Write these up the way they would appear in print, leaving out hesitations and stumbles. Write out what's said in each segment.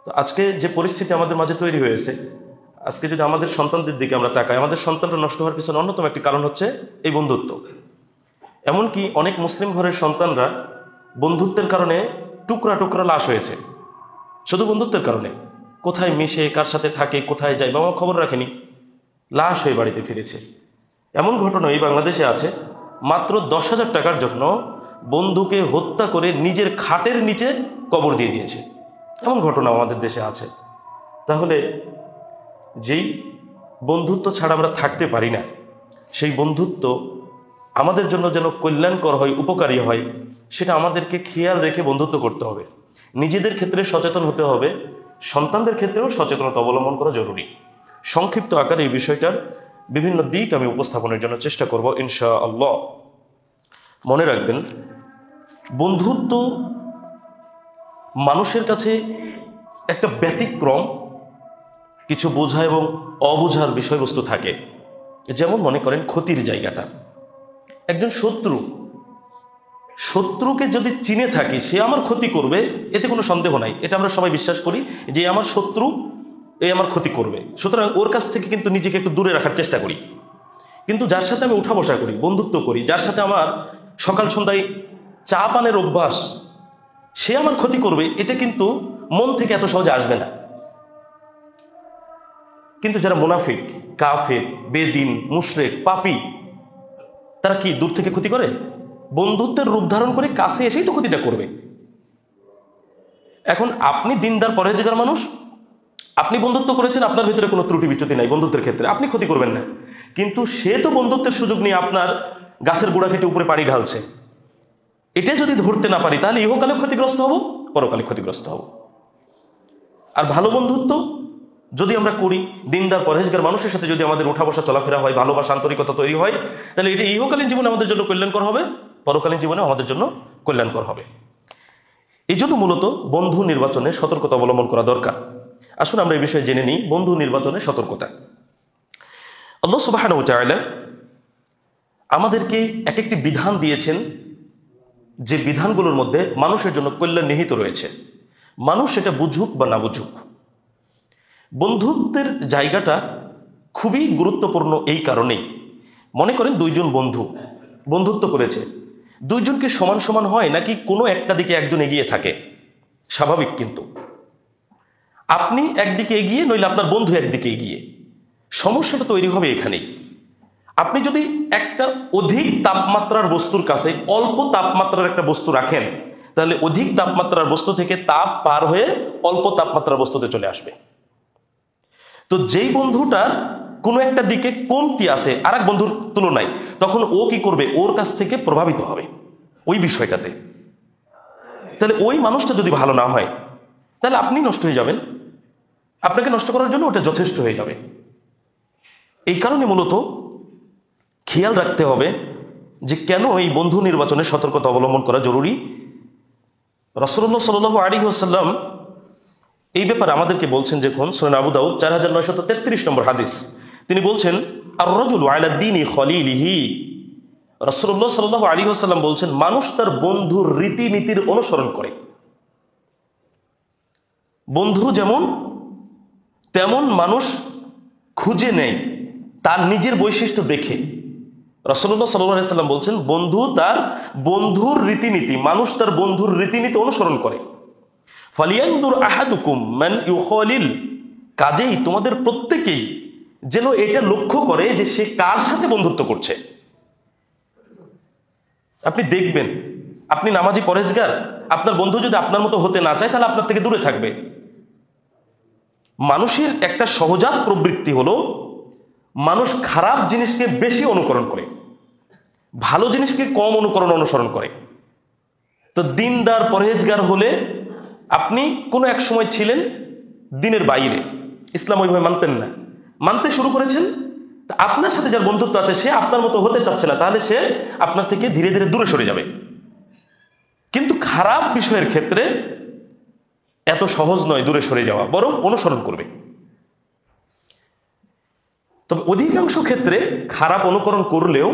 তো আজকে যে পরিস্থিতি আমাদের মাঝে তৈরি হয়েছে, আজকে যদি আমাদের সন্তানদের দিকে আমরা তাকাই, আমাদের সন্তানরা নষ্ট হওয়ার পিছনে অন্যতম একটি কারণ হচ্ছে এই বন্ধুত্ব। এমনকি অনেক মুসলিম ঘরের সন্তানরা বন্ধুত্বের কারণে টুকরা টুকরা লাশ হয়েছে, শুধু বন্ধুত্বের কারণে। কোথায় মিশে, কার সাথে থাকে, কোথায় যায়, বাবা খবর রাখেনি, লাশ হয়ে বাড়িতে ফিরেছে। এমন ঘটনা এই বাংলাদেশে আছে, মাত্র 10,000 টাকার জন্য বন্ধুকে হত্যা করে নিজের খাটের নিচে কবর দিয়ে দিয়েছে। এমন ঘটনা আমাদের দেশে আছে। তাহলে যেই বন্ধুত্ব ছাড়া আমরা থাকতে পারি না, সেই বন্ধুত্ব আমাদের জন্য যেন কল্যাণকর হয়, উপকারী হয়, সেটা আমাদেরকে খেয়াল রেখে বন্ধুত্ব করতে হবে। নিজেদের ক্ষেত্রে সচেতন হতে হবে, সন্তানদের ক্ষেত্রেও সচেতনতা অবলম্বন করা জরুরি। সংক্ষিপ্ত আকারে এই বিষয়টার বিভিন্ন দিক আমি উপস্থাপনের জন্য চেষ্টা করব ইনশাআল্লাহ। মনে রাখবেন, বন্ধুত্ব মানুষের কাছে একটা ব্যতিক্রম কিছু বোঝা এবং অবোঝার বিষয়বস্তু থাকে। যেমন মনে করেন ক্ষতির জায়গাটা, একজন শত্রুকে যদি চিনে থাকি সে আমার ক্ষতি করবে, এতে কোনো সন্দেহ নাই, এটা আমরা সবাই বিশ্বাস করি যে আমার শত্রু, এ আমার ক্ষতি করবে, সুতরাং ওর কাছ থেকে কিন্তু নিজেকে একটু দূরে রাখার চেষ্টা করি। কিন্তু যার সাথে আমি উঠা বসা করি, বন্ধুত্ব করি, যার সাথে আমার সকাল সন্ধ্যায় চা পানের অভ্যাস, সে আমার ক্ষতি করবে, এটা কিন্তু মন থেকে এত সহজে আসবে না। কিন্তু যারা মুনাফিক, কাফের, বেদিন, মুশরিক, পাপী, তারা কি দূর থেকে ক্ষতি করে? বন্ধুত্বের রূপ ধারণ করে কাছে এসেই তো ক্ষতিটা করবে। এখন আপনি দিনদার পরহেজগার মানুষ, আপনি বন্ধুত্ব করেছেন, আপনার ভিতরে কোনো ত্রুটি বিচ্যুতি নাই বন্ধুত্বের ক্ষেত্রে, আপনি ক্ষতি করবেন না। কিন্তু সে তো বন্ধুত্বের সুযোগ নিয়ে আপনার গাছের গোড়া কেটে উপরে পানি ঢালছে। এটা যদি ধরতে না পারি, তাহলে ইহকালে ক্ষতিগ্রস্ত হব, পরকালে ক্ষতিগ্রস্ত হব। আর ভালো বন্ধুত্ব যদি আমরা করি, দিনদার পরহেজগার মানুষের সাথে যদি আমাদের উঠা বসা চলাফেরা হয়, ভালোবাসা আন্তরিকতা তৈরি হয়, তাহলে এটা ইহকালীন জীবনে আমাদের জন্য কল্যাণকর হবে, পরকালীন জীবনে আমাদের জন্য কল্যাণকর হবে। এই জন্য মূলত বন্ধু নির্বাচনে সতর্কতা অবলম্বন করা দরকার। আসুন আমরা এই বিষয়ে জেনে নিই বন্ধু নির্বাচনে সতর্কতা। আল্লাহ সুবহানাহু ওয়া তাআলা আমাদেরকে এক একটি বিধান দিয়েছেন, যে বিধানগুলোর মধ্যে মানুষের জন্য কল্যাণ নিহিত রয়েছে, মানুষ সেটা বুঝুক বা না বুঝুক। বন্ধুত্বের জায়গাটা খুবই গুরুত্বপূর্ণ এই কারণেই, মনে করেন দুইজন বন্ধুত্ব করেছে, দুইজনকে সমান সমান হয় নাকি কোনো একটা দিকে একজন এগিয়ে থাকে? স্বাভাবিক। কিন্তু আপনি একদিকে এগিয়ে, নইলে আপনার বন্ধু একদিকে এগিয়ে, সমস্যাটা তৈরি হবে এখানেই। আপনি যদি একটা অধিক তাপমাত্রার বস্তুর কাছে অল্প তাপমাত্রার একটা বস্তু রাখেন, তাহলে অধিক তাপমাত্রার বস্তু থেকে তাপ পার হয়ে অল্প তাপমাত্রার বস্তুতে চলে আসবে। তো যেই বন্ধুটার কোনো একটা দিকে কমতি আছে আর এক বন্ধুর তুলনায়, তখন ও কি করবে? ওর কাছ থেকে প্রভাবিত হবে ওই বিষয়টাতে। তাহলে ওই মানুষটা যদি ভালো না হয়, তাহলে আপনি নষ্ট হয়ে যাবেন, আপনাকে নষ্ট করার জন্য ওটা যথেষ্ট হয়ে যাবে। এই কারণে মূলত খেয়াল রাখতে হবে যে কেন এই বন্ধু নির্বাচনে সতর্কতা অবলম্বন করা জরুরি। রাসূলুল্লাহ সাল্লাল্লাহু আলাইহি ওয়াসাল্লাম এই ব্যাপারে আমাদেরকে বলছেন, যখন সুনান আবু দাউদ 4933 নম্বর হাদিস, তিনি বলছেন, আর রাজুলু আলা দীনি খলিলিহি। রাসূলুল্লাহ সাল্লাল্লাহু আলাইহি ওয়াসাল্লাম বলছেন, মানুষ তার বন্ধুর রীতিনীতির অনুসরণ করে। বন্ধু যেমন, তেমন মানুষ খুঁজে নেয় তার নিজের বৈশিষ্ট্য দেখে। রাসূলুল্লাহ সাল্লাল্লাহু আলাইহি ওয়াসাল্লাম বলছেন, বন্ধু তার বন্ধুর রীতিনীতি, মানুষ তার বন্ধুর রীতিনীতি অনুসরণ করে। ফালিয়ানদুর আহাদুকুম মান ইউখালিল, কাজেই তোমাদের প্রত্যেকেই যেন এটা লক্ষ্য করে যে সে কার সাথে বন্ধুত্ব করছে। আপনি দেখবেন, আপনি নামাজি পরহেজগার, আপনার বন্ধু যদি আপনার মতো হতে না চায়, তাহলে আপনার থেকে দূরে থাকবে। মানুষের একটা সহজাত প্রবৃত্তি হলো, মানুষ খারাপ জিনিসকে বেশি অনুকরণ করে, ভালো জিনিসকে কম অনুসরণ করে। তো দিনদার পরহেজগার হলে, আপনি কোনো এক সময় ছিলেন দিনের বাইরে, ইসলাম ওইভাবে মানতেন না, মানতে শুরু করেছেন, আপনার সাথে যার বন্ধুত্ব আছে সে আপনার মতো হতে চাচ্ছে না, তাহলে সে আপনার থেকে ধীরে ধীরে দূরে সরে যাবে। কিন্তু খারাপ বিষয়ের ক্ষেত্রে এত সহজ নয় দূরে সরে যাওয়া, বরং অনুসরণ করবে। তবে অধিকাংশ ক্ষেত্রে খারাপ অনুকরণ করলেও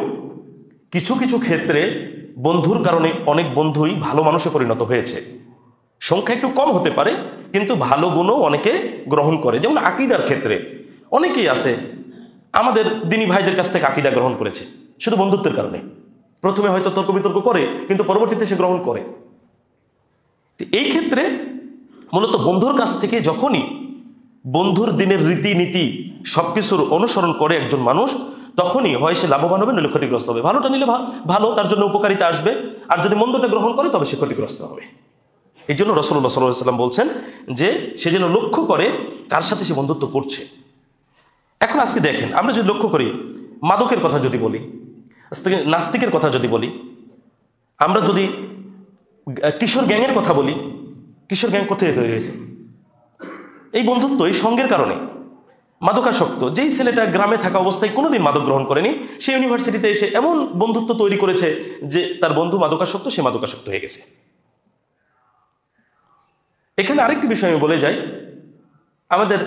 কিছু কিছু ক্ষেত্রে বন্ধুর কারণে অনেক বন্ধুই ভালো মানুষে পরিণত হয়েছে। সংখ্যা একটু কম হতে পারে, কিন্তু ভালো গুণও অনেকে গ্রহণ করে। যেমন আকীদার ক্ষেত্রে অনেকেই আছে আমাদের দিনী ভাইদের কাছ থেকে আকীদা গ্রহণ করেছে শুধু বন্ধুত্বের কারণে। প্রথমে হয়তো তর্ক বিতর্ক করে, কিন্তু পরবর্তীতে সে গ্রহণ করে। এই ক্ষেত্রে মূলত বন্ধুর কাছ থেকে যখনই বন্ধুর দিনের রীতিনীতি সবকিছুর অনুসরণ করে একজন মানুষ, তখনই হয় সে লাভবান হবে, নইলে ক্ষতিগ্রস্ত হবে। ভালোটা নিলে ভালো, তার জন্য উপকারিতা আসবে, আর যদি মন্দটা গ্রহণ করে তবে সে ক্ষতিগ্রস্ত হবে। এই জন্য রাসূলুল্লাহ সাল্লাল্লাহু আলাইহি ওয়াসাল্লাম বলছেন যে সে যেন লক্ষ্য করে কার সাথে সে বন্ধুত্ব করছে। এখন আজকে দেখেন, আমরা যদি লক্ষ্য করি, মাদকের কথা যদি বলি, নাস্তিকের কথা যদি বলি, আমরা যদি কিশোর গ্যাংয়ের কথা বলি, কিশোর গ্যাং কোথায় তৈরি হয়েছে? এই বন্ধুত্ব, এই সঙ্গের কারণে। মাদকাসক্ত যেই ছেলেটা গ্রামে থাকা অবস্থায় কোনোদিন মাদক গ্রহণ করেনি, সে ইউনিভার্সিটিতে এসে এমন বন্ধুত্ব তৈরি করেছে যে তার বন্ধু মাদকাসক্ত, সে মাদকাসক্ত হয়ে গেছে। এখানে আরেকটি বিষয় আমি বলে যাই, আমাদের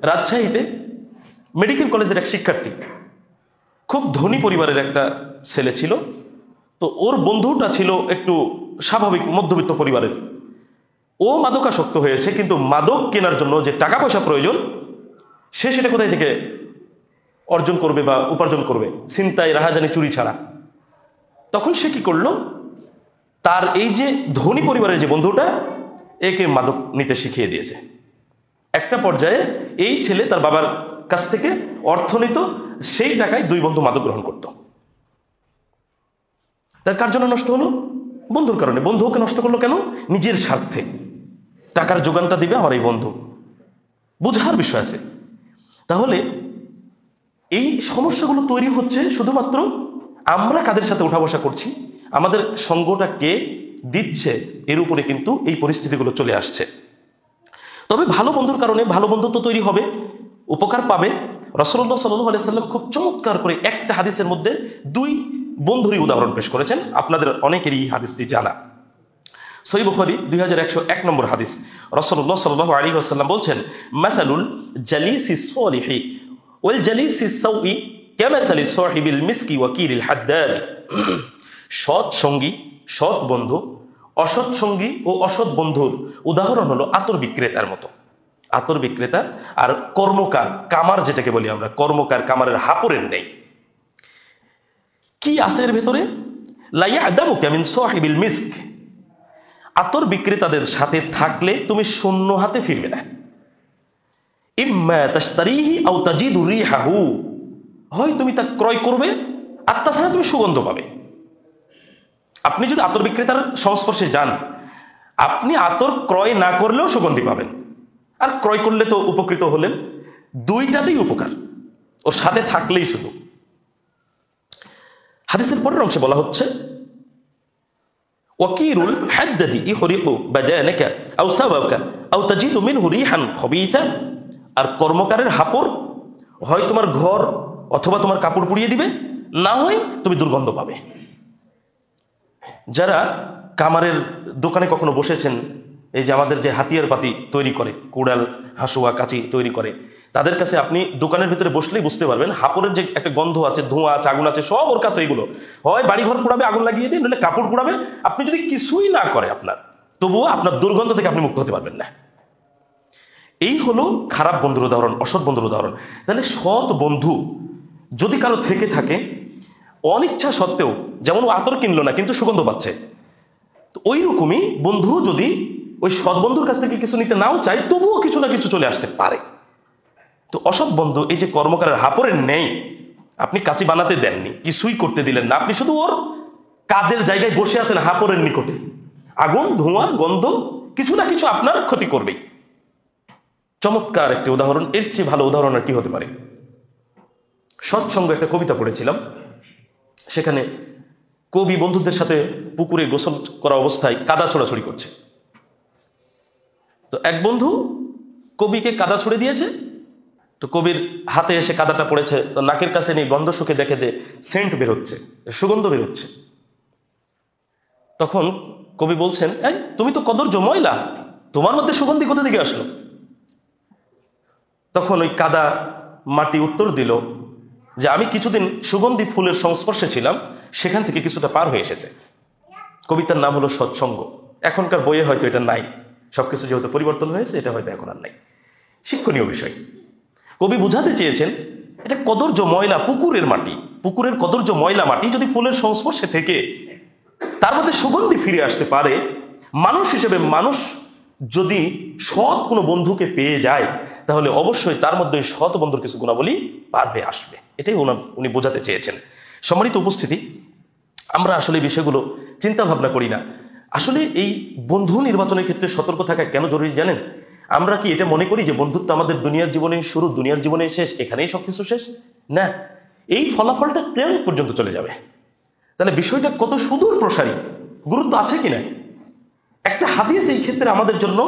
রাজশাহীতে মেডিকেল কলেজের এক শিক্ষার্থী, খুব ধনী পরিবারের একটা ছেলে ছিল। তো ওর বন্ধুটা ছিল একটু স্বাভাবিক মধ্যবিত্ত পরিবারের। ও মাদকাসক্ত হয়েছে, কিন্তু মাদক কেনার জন্য যে টাকা পয়সা প্রয়োজন, সে সেটা কোথায় থেকে অর্জন করবে বা উপার্জন করবে? ছিনতাই, রাহাজানি, চুরি ছাড়া। তখন সে কি করলো, তার এই যে ধনী পরিবারের যে বন্ধুটা, একে মাদক নিতে শিখিয়ে দিয়েছে। একটা পর্যায়ে এই ছেলে তার বাবার কাছ থেকে অর্থ নিত, সেই টাকায় দুই বন্ধু মাদক গ্রহণ করত। তার কার জন্য নষ্ট হলো? বন্ধুর কারণে। বন্ধু ওকে নষ্ট করলো কেন? নিজের স্বার্থে। টাকার যোগানটা দিবে আমার এই বন্ধু। বুঝার বিষয় আছে। তাহলে এই সমস্যাগুলো তৈরি হচ্ছে শুধুমাত্র আমরা কাদের সাথে উঠা বসা করছি, আমাদের সঙ্গটা কে দিচ্ছে, এর উপরে কিন্তু এই পরিস্থিতিগুলো চলে আসছে। তবে ভালো বন্ধুর কারণে ভালো বন্ধুত্ব তৈরি হবে, উপকার পাবে। রাসূলুল্লাহ সাল্লাল্লাহু আলাইহি ওয়াসাল্লাম খুব চমৎকার করে একটা হাদিসের মধ্যে দুই বন্ধুরই উদাহরণ পেশ করেছেন। আপনাদের অনেকেরই এই হাদিসটি জানা। সহিহ বুখারী 2101 নম্বর হাদিস। রাসূলুল্লাহ সাল্লাল্লাহু আলাইহি ওয়াসাল্লাম বলছেন, মাসালুল জালিসিস সালিহি ওয়াল জালিসিস সাউই কামাসালি সাহিবিল মিসকি ওয়া কিরিল হাদ্দাদ। সৎ সঙ্গী, সৎ বন্ধু, অসৎ সঙ্গী ও অসৎ বন্ধুর উদাহরণ হলো আতর বিক্রেতার মতো। আতর বিক্রেতা আর কর্মকার, কামার যেটাকে বলি আমরা, কর্মকার কামারের হাপরের নেই। কি আছে এর ভেতরে? লা ইয়াদামুকা মিন সাহিবিল মিস্ক। আতর বিক্রেতাদের সাথে থাকলে তুমি শূন্য হাতে ফিরবে না। ইম্মা তাশতারিহি আও তাজিদু রিহাহু, হয় তুমি তা ক্রয় করবে, আর তাছাড়া তুমি সুগন্ধ পাবে। আপনি যদি আতর বিক্রেতার সংস্পর্শে যান, আপনি আতর ক্রয় না করলেও সুগন্ধি পাবেন, আর ক্রয় করলে তো উপকৃত হলেন। দুইটাতেই উপকার, ওর সাথে থাকলেই শুধু। হাদিসের পরের অংশে বলা হচ্ছে, ওয়াকিরুল হাদ্দাদি ইহরিকু বাদানাকা আও সাওবাকা আও তাজিদু মিনহু রিহান খাবিসা। আর কর্মকারের হাপড় হয় তোমার ঘর অথবা তোমার কাপড় পুড়িয়ে দিবে, না হয় তুমি দুর্গন্ধ পাবে। যারা কামারের দোকানে কখনো বসেছেন, এই যে আমাদের যে হাতিয়ার পাতি তৈরি করে, কুড়াল, হাসুয়া, কাঁচি তৈরি করে, তাদের কাছে আপনি দোকানের ভিতরে বসলেই বুঝতে পারবেন হাপড়ের যে একটা গন্ধ আছে, ধোঁয়া আছে, আগুন আছে, সব ওর কাছে। এগুলো হয় বাড়িঘর পোড়াবে, আগুন লাগিয়ে দিয়ে, নইলে কাপড় পোড়াবে। আপনি যদি কিছুই না করে আপনার, তবুও আপনার দুর্গন্ধ থেকে আপনি মুক্ত হতে পারবেন না। এই হলো খারাপ বন্ধুর উদাহরণ, অসৎ বন্ধুর উদাহরণ। তাহলে সৎ বন্ধু যদি কারো থেকে থাকে, অনিচ্ছা সত্ত্বেও, যেমন ও আতর কিনলো না কিন্তু সুগন্ধ পাচ্ছে, তো ওই রকমই বন্ধু যদি ওই সৎ বন্ধুর কাছ থেকে কিছু নিতে নাও চায়, তবুও কিছু না কিছু চলে আসতে পারে। তো অসৎ বন্ধু এই যে কর্মকারের হাপড়ের নেই, আপনি কাঁচি বানাতে দেননি, কিছুই করতে দিলেন না, আপনি শুধু ওর কাজের জায়গায় বসে আছেন হাপড়ের নিকটে, আগুন, ধোঁয়া, গন্ধ কিছু না কিছু আপনার ক্ষতি করবেই। চমৎকার একটি উদাহরণ, এর চেয়ে ভালো উদাহরণ আর কি হতে পারে? সৎসঙ্গ একটা কবিতা পড়েছিলাম, সেখানে কবি বন্ধুদের সাথে পুকুরে গোসল করা অবস্থায় কাদা ছোড়াছুড়ি করছে। তো এক বন্ধু কবিকে কাদা ছুড়ে দিয়েছে, তো কবির হাতে এসে কাদাটা পড়েছে, তো নাকের কাছে নিয়ে গন্ধ শুকে দেখে যে সেন্ট বেরোচ্ছে, সুগন্ধ বেরোচ্ছে। তখন কবি বলছেন, এই তুমি তো কদর্য ময়লা, তোমার মধ্যে সুগন্ধি কোথা থেকে আসলো? তখন ওই কাদা মাটি উত্তর দিল যে আমি কিছুদিন সুগন্ধি ফুলের সংস্পর্শে ছিলাম, সেখান থেকে কিছুটা পার হয়ে এসেছে। কবিতার নাম হলো সৎসঙ্গ। এখনকার বইয়ে হয়তো এটা নাই, সবকিছু যেহেতু পরিবর্তন হয়েছে, এটা হয়তো এখন আর নাই। শিক্ষণীয় বিষয়। কবি বুঝাতে চেয়েছেন এটা কদর্য ময়লা পুকুরের মাটি, পুকুরের কদর্য ময়লা মাটি যদি ফুলের সংস্পর্শে থেকে তার মধ্যে সুগন্ধি ফিরে আসতে পারে, মানুষ হিসেবে মানুষ যদি সৎ কোনো বন্ধুকে পেয়ে যায় তাহলে অবশ্যই তার মধ্যে সৎ বন্ধুর কিছু গুণাবলী পার হয়ে আসবে। এটাই উনি বোঝাতে চেয়েছেন। সম্মানিত উপস্থিতি, আমরা আসলে এই বিষয়গুলো চিন্তা ভাবনা করি না। আসলে এই বন্ধু নির্বাচনের ক্ষেত্রে সতর্ক থাকা কেন জরুরি জানেন? আমরা কি এটা মনে করি যে বন্ধুত্ব আমাদের দুনিয়ার জীবনে শুরু, দুনিয়ার জীবনে শেষ, এখানেই সবকিছু শেষ? না, এই ফলাফলটা কিয়ামত পর্যন্ত চলে যাবে। তাহলে বিষয়টা কত সুদূর প্রসারী, গুরুত্ব আছে কিনা। একটা হাদিস এই ক্ষেত্রে আমাদের জন্য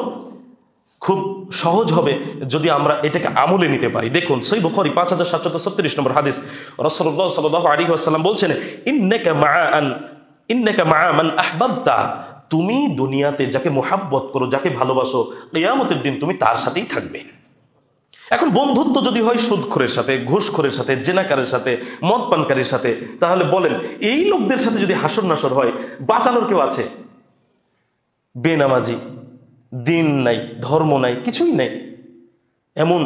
খুব সহজ হবে যদি আমরা এটাকে আমলে নিতে পারি। দেখুন সহিহ বুখারী 5737 নম্বর হাদিস, রাসূলুল্লাহ সাল্লাল্লাহু আলাইহি ওয়াসাল্লাম বলছেন, ইন্নাকা মা'a মান আহবাবতা, তুমি দুনিয়াতে যাকে মুহাব্বত করো, যাকে ভালোবাসো, কিয়ামতের দিন তুমি তার সাথেই থাকবে। এখন বন্ধুত্ব যদি হয় সুদখোরের সাথে, ঘুষখোরের সাথে, জেনাকারের সাথে, মদ পানকারীর সাথে, তাহলে বলেন এই লোকদের সাথে যদি হাসর নাসর হয়, বাঁচানোর কেউ আছে? বেনামাজি, দিন নাই, ধর্ম নাই, কিছুই নাই, এমন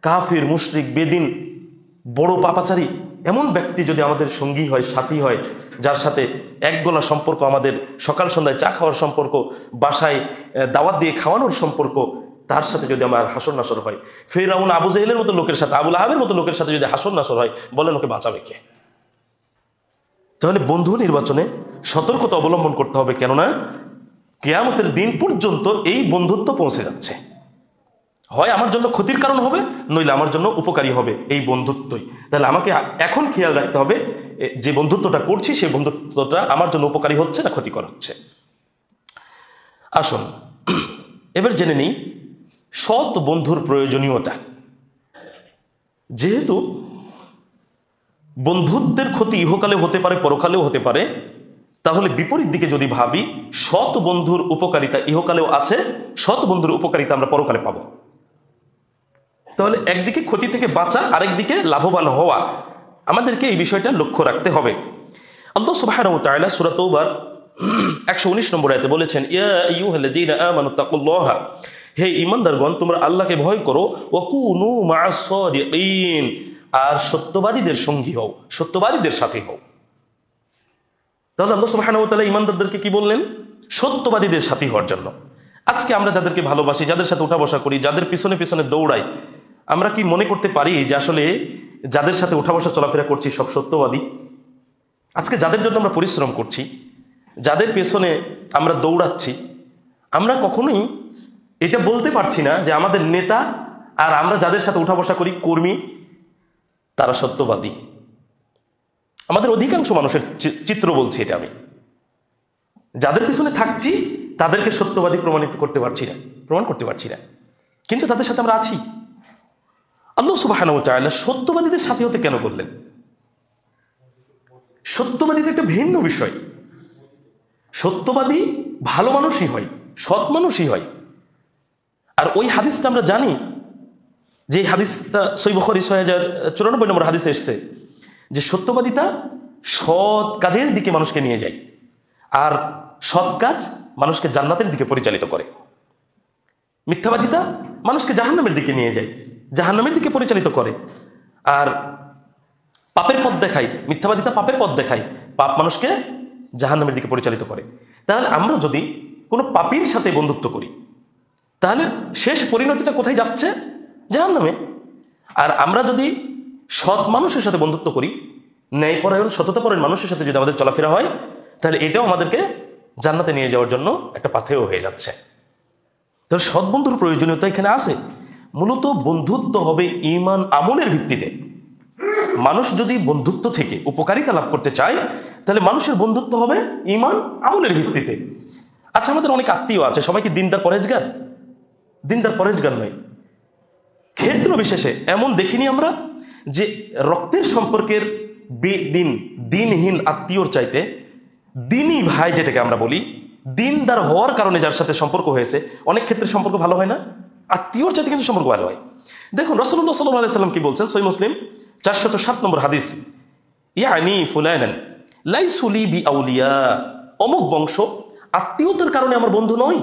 কাফির, মুশরিক, বেদিন, বড় পাপাচারী এমন ব্যক্তি যদি আমাদের সঙ্গী হয়, সাথী হয়, যার সাথে এক গলা সম্পর্ক, আমাদের সকাল সন্ধ্যায় চা খাওয়ার সম্পর্ক, বাসায় দাওয়াত দিয়ে খাওয়ানোর সম্পর্ক, তার সাথে যদি আমার হাসর নাসর হয়, ফিরআউন, আবু জাহেলের মতো লোকের সাথে, আবু লাহাবের মতো লোকের সাথে যদি হাসর নাসর হয়, বলেন ওকে বাঁচাবে কে? তাহলে বন্ধু নির্বাচনে সতর্কতা অবলম্বন করতে হবে, কেননা কিয়ামতের দিন পর্যন্ত এই বন্ধুত্ব পৌঁছে যাচ্ছে। হয় আমার জন্য ক্ষতির কারণ হবে, নইলে আমার জন্য উপকারী হবে এই বন্ধুত্বই। তাহলে আমাকে এখন খেয়াল রাখতে হবে যে বন্ধুত্বটা করছি সেই বন্ধুত্বটা আমার জন্য উপকারী হচ্ছে না ক্ষতিকর হচ্ছে। আসুন এবার জেনে নিই সৎ বন্ধুর প্রয়োজনীয়তা। যেহেতু বন্ধুত্বের ক্ষতি ইহকালে হতে পারে, পরকালেও হতে পারে, তাহলে বিপরীত দিকে যদি ভাবি, সৎ বন্ধুর উপকারিতা ইহকালেও আছে, সৎ বন্ধুর উপকারিতা আমরা পরকালে পাবো। তাহলে একদিকে ক্ষতি থেকে বাঁচা, আরেকদিকে লাভবান হওয়া, আমাদেরকে এই বিষয়টা লক্ষ্য রাখতে হবে। আল্লাহ সুবহানাহু ওয়া তাআলা সূরা তাওবার 119 নম্বর আয়াতে বলেছেন, ইয়া আইয়ুহাল্লাযীনা আমানু তাকুল্লাহা, হে ঈমানদারগণ তোমরা আল্লাহকে ভয় করো, ওয়া কুনু মা'আস সাদিকিন, আর সত্যবাদীদের সঙ্গী হও, সত্যবাদীদের সাথী হও। তাহলে আল্লাহ সুবহানাহু ওয়া তাআলা ঈমানদারদেরকে কি বললেন? সত্যবাদীদের সাথী হওয়ার জন্য। আজকে আমরা যাদেরকে ভালোবাসি, যাদের সাথে উঠা বসা করি, যাদের পিছনে পিছনে দৌড়াই, আমরা কি মনে করতে পারি যে আসলে যাদের সাথে উঠা বসা চলাফেরা করছি সব সত্যবাদী? আজকে যাদের জন্য আমরা পরিশ্রম করছি, যাদের পেছনে আমরা দৌড়াচ্ছি, আমরা কখনোই এটা বলতে পারছি না যে আমাদের নেতা আর আমরা যাদের সাথে উঠা বসা করি, কর্মী, তারা সত্যবাদী। আমাদের অধিকাংশ মানুষের চিত্র বলছি এটা আমি। যাদের পিছনে থাকছি তাদেরকে সত্যবাদী প্রমাণ করতে পারছি না, কিন্তু তাদের সাথে আমরা আছি। আল্লাহ সুবহানাহু ওয়া তাআলা সত্যবাদীদের সাথী হতে কেন বললেন? সত্যবাদীদের একটা ভিন্ন বিষয়। সত্যবাদী ভালো মানুষই হয়, সৎ মানুষই হয়। আর ওই হাদিসটা আমরা জানি, যে হাদিসটা সহিহ বুখারী 6094 নম্বর হাদিসে এসেছে যে সত্যবাদিতা সৎ কাজের দিকে মানুষকে নিয়ে যায়, আর সৎ কাজ মানুষকে জান্নাতের দিকে পরিচালিত করে। মিথ্যাবাদিতা মানুষকে জাহান্নামের দিকে নিয়ে যায়, জাহান্নামের দিকে পরিচালিত করে। আর পাপের পথ দেখায়, মিথ্যাবাদিতা পাপের পথ দেখায়, পাপ মানুষকে জাহান্নামের দিকে পরিচালিত করে। তাহলে আমরা যদি কোনো পাপীর সাথে বন্ধুত্ব করি, তাহলে শেষ পরিণতিটা কোথায় যাচ্ছে? জাহান্নামে। আর আমরা যদি সৎ মানুষের সাথে বন্ধুত্ব করি, ন্যায়পরায়ণ, সততাপরায়ণ মানুষের সাথে যদি আমাদের চলাফেরা হয়, তাহলে এটাও আমাদেরকে জান্নাতে নিয়ে যাওয়ার জন্য একটা পাথেয় হয়ে যাচ্ছে। তাহলে সৎ বন্ধুর প্রয়োজনীয়তা এখানে আছে। মূলত বন্ধুত্ব হবে ঈমান আমলের ভিত্তিতে। মানুষ যদি বন্ধুত্ব থেকে উপকারিতা লাভ করতে চায়, তাহলে মানুষের বন্ধুত্ব হবে ঈমান আমলের ভিত্তিতে। আচ্ছা, আমাদের অনেক আত্মীয় আছে, সবাই কি দিনদার পরেজগার? দিনদার পরেজগার নয়। ক্ষেত্র বিশেষে এমন দেখিনি আমরা যে রক্তের সম্পর্কের দিনহীন আত্মীয়র চাইতে দিনই ভাই, যেটাকে আমরা বলি, দিনদার হওয়ার কারণে যার সাথে সম্পর্ক হয়েছে, অনেক ক্ষেত্রে সম্পর্ক ভালো হয় না? আত্মীয়র চাইতে কিন্তু সম্পর্ক ভালো হয়। দেখুন রাসূলুল্লাহ সাল্লাল্লাহু আলাইহি ওয়াসাল্লাম কি বলছেন, সহিহ মুসলিম 407 নম্বর হাদিস, ইয়ানি ফুলানান লাইসু লি বিআউলিয়া, অমুক বংশ আত্মীয়তার কারণে আমার বন্ধু নয়।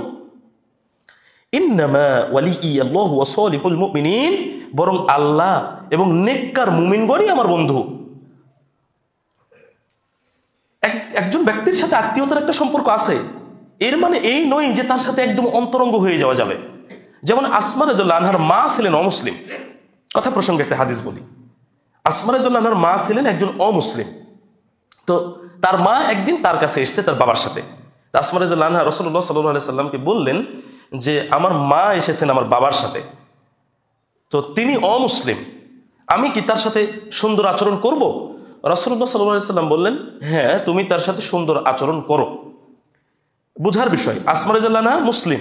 ইন্নামা ওয়ালিয়াল্লাহু ওয়া সালিহুল মুমিনিন, বরং আল্লাহ এবং নেককার মুমিনগণই আমার বন্ধু। একজন ব্যক্তির সাথে আত্মীয়তার একটা সম্পর্ক আছে, এর মানে এই নয় যে তার সাথে একদম অন্তরঙ্গ হয়ে যাওয়া যাবে। যেমন আসমা রাদিয়াল্লাহু আনহার মা ছিলেন অমুসলিম। কথা প্রসঙ্গে একটা হাদিস বলি। আসমা রাদিয়াল্লাহু আনহার মা ছিলেন একজন অমুসলিম। তো তার মা একদিন তার কাছে এসেছে তার বাবার সাথে। আসমা রাদিয়াল্লাহু আনহা রাসূলুল্লাহ সাল্লাল্লাহু আলাইহি সাল্লামকে বললেন যে আমার মা এসেছেন আমার বাবার সাথে, তো তিনি অমুসলিম, আমি কি তার সাথে সুন্দর আচরণ করব? রাসূলুল্লাহ সাল্লাল্লাহু আলাইহি সাল্লাম বললেন, হ্যাঁ, তুমি তার সাথে সুন্দর আচরণ করো। বুঝার বিষয়, আসমা রাদিয়াল্লাহু আনহা মুসলিম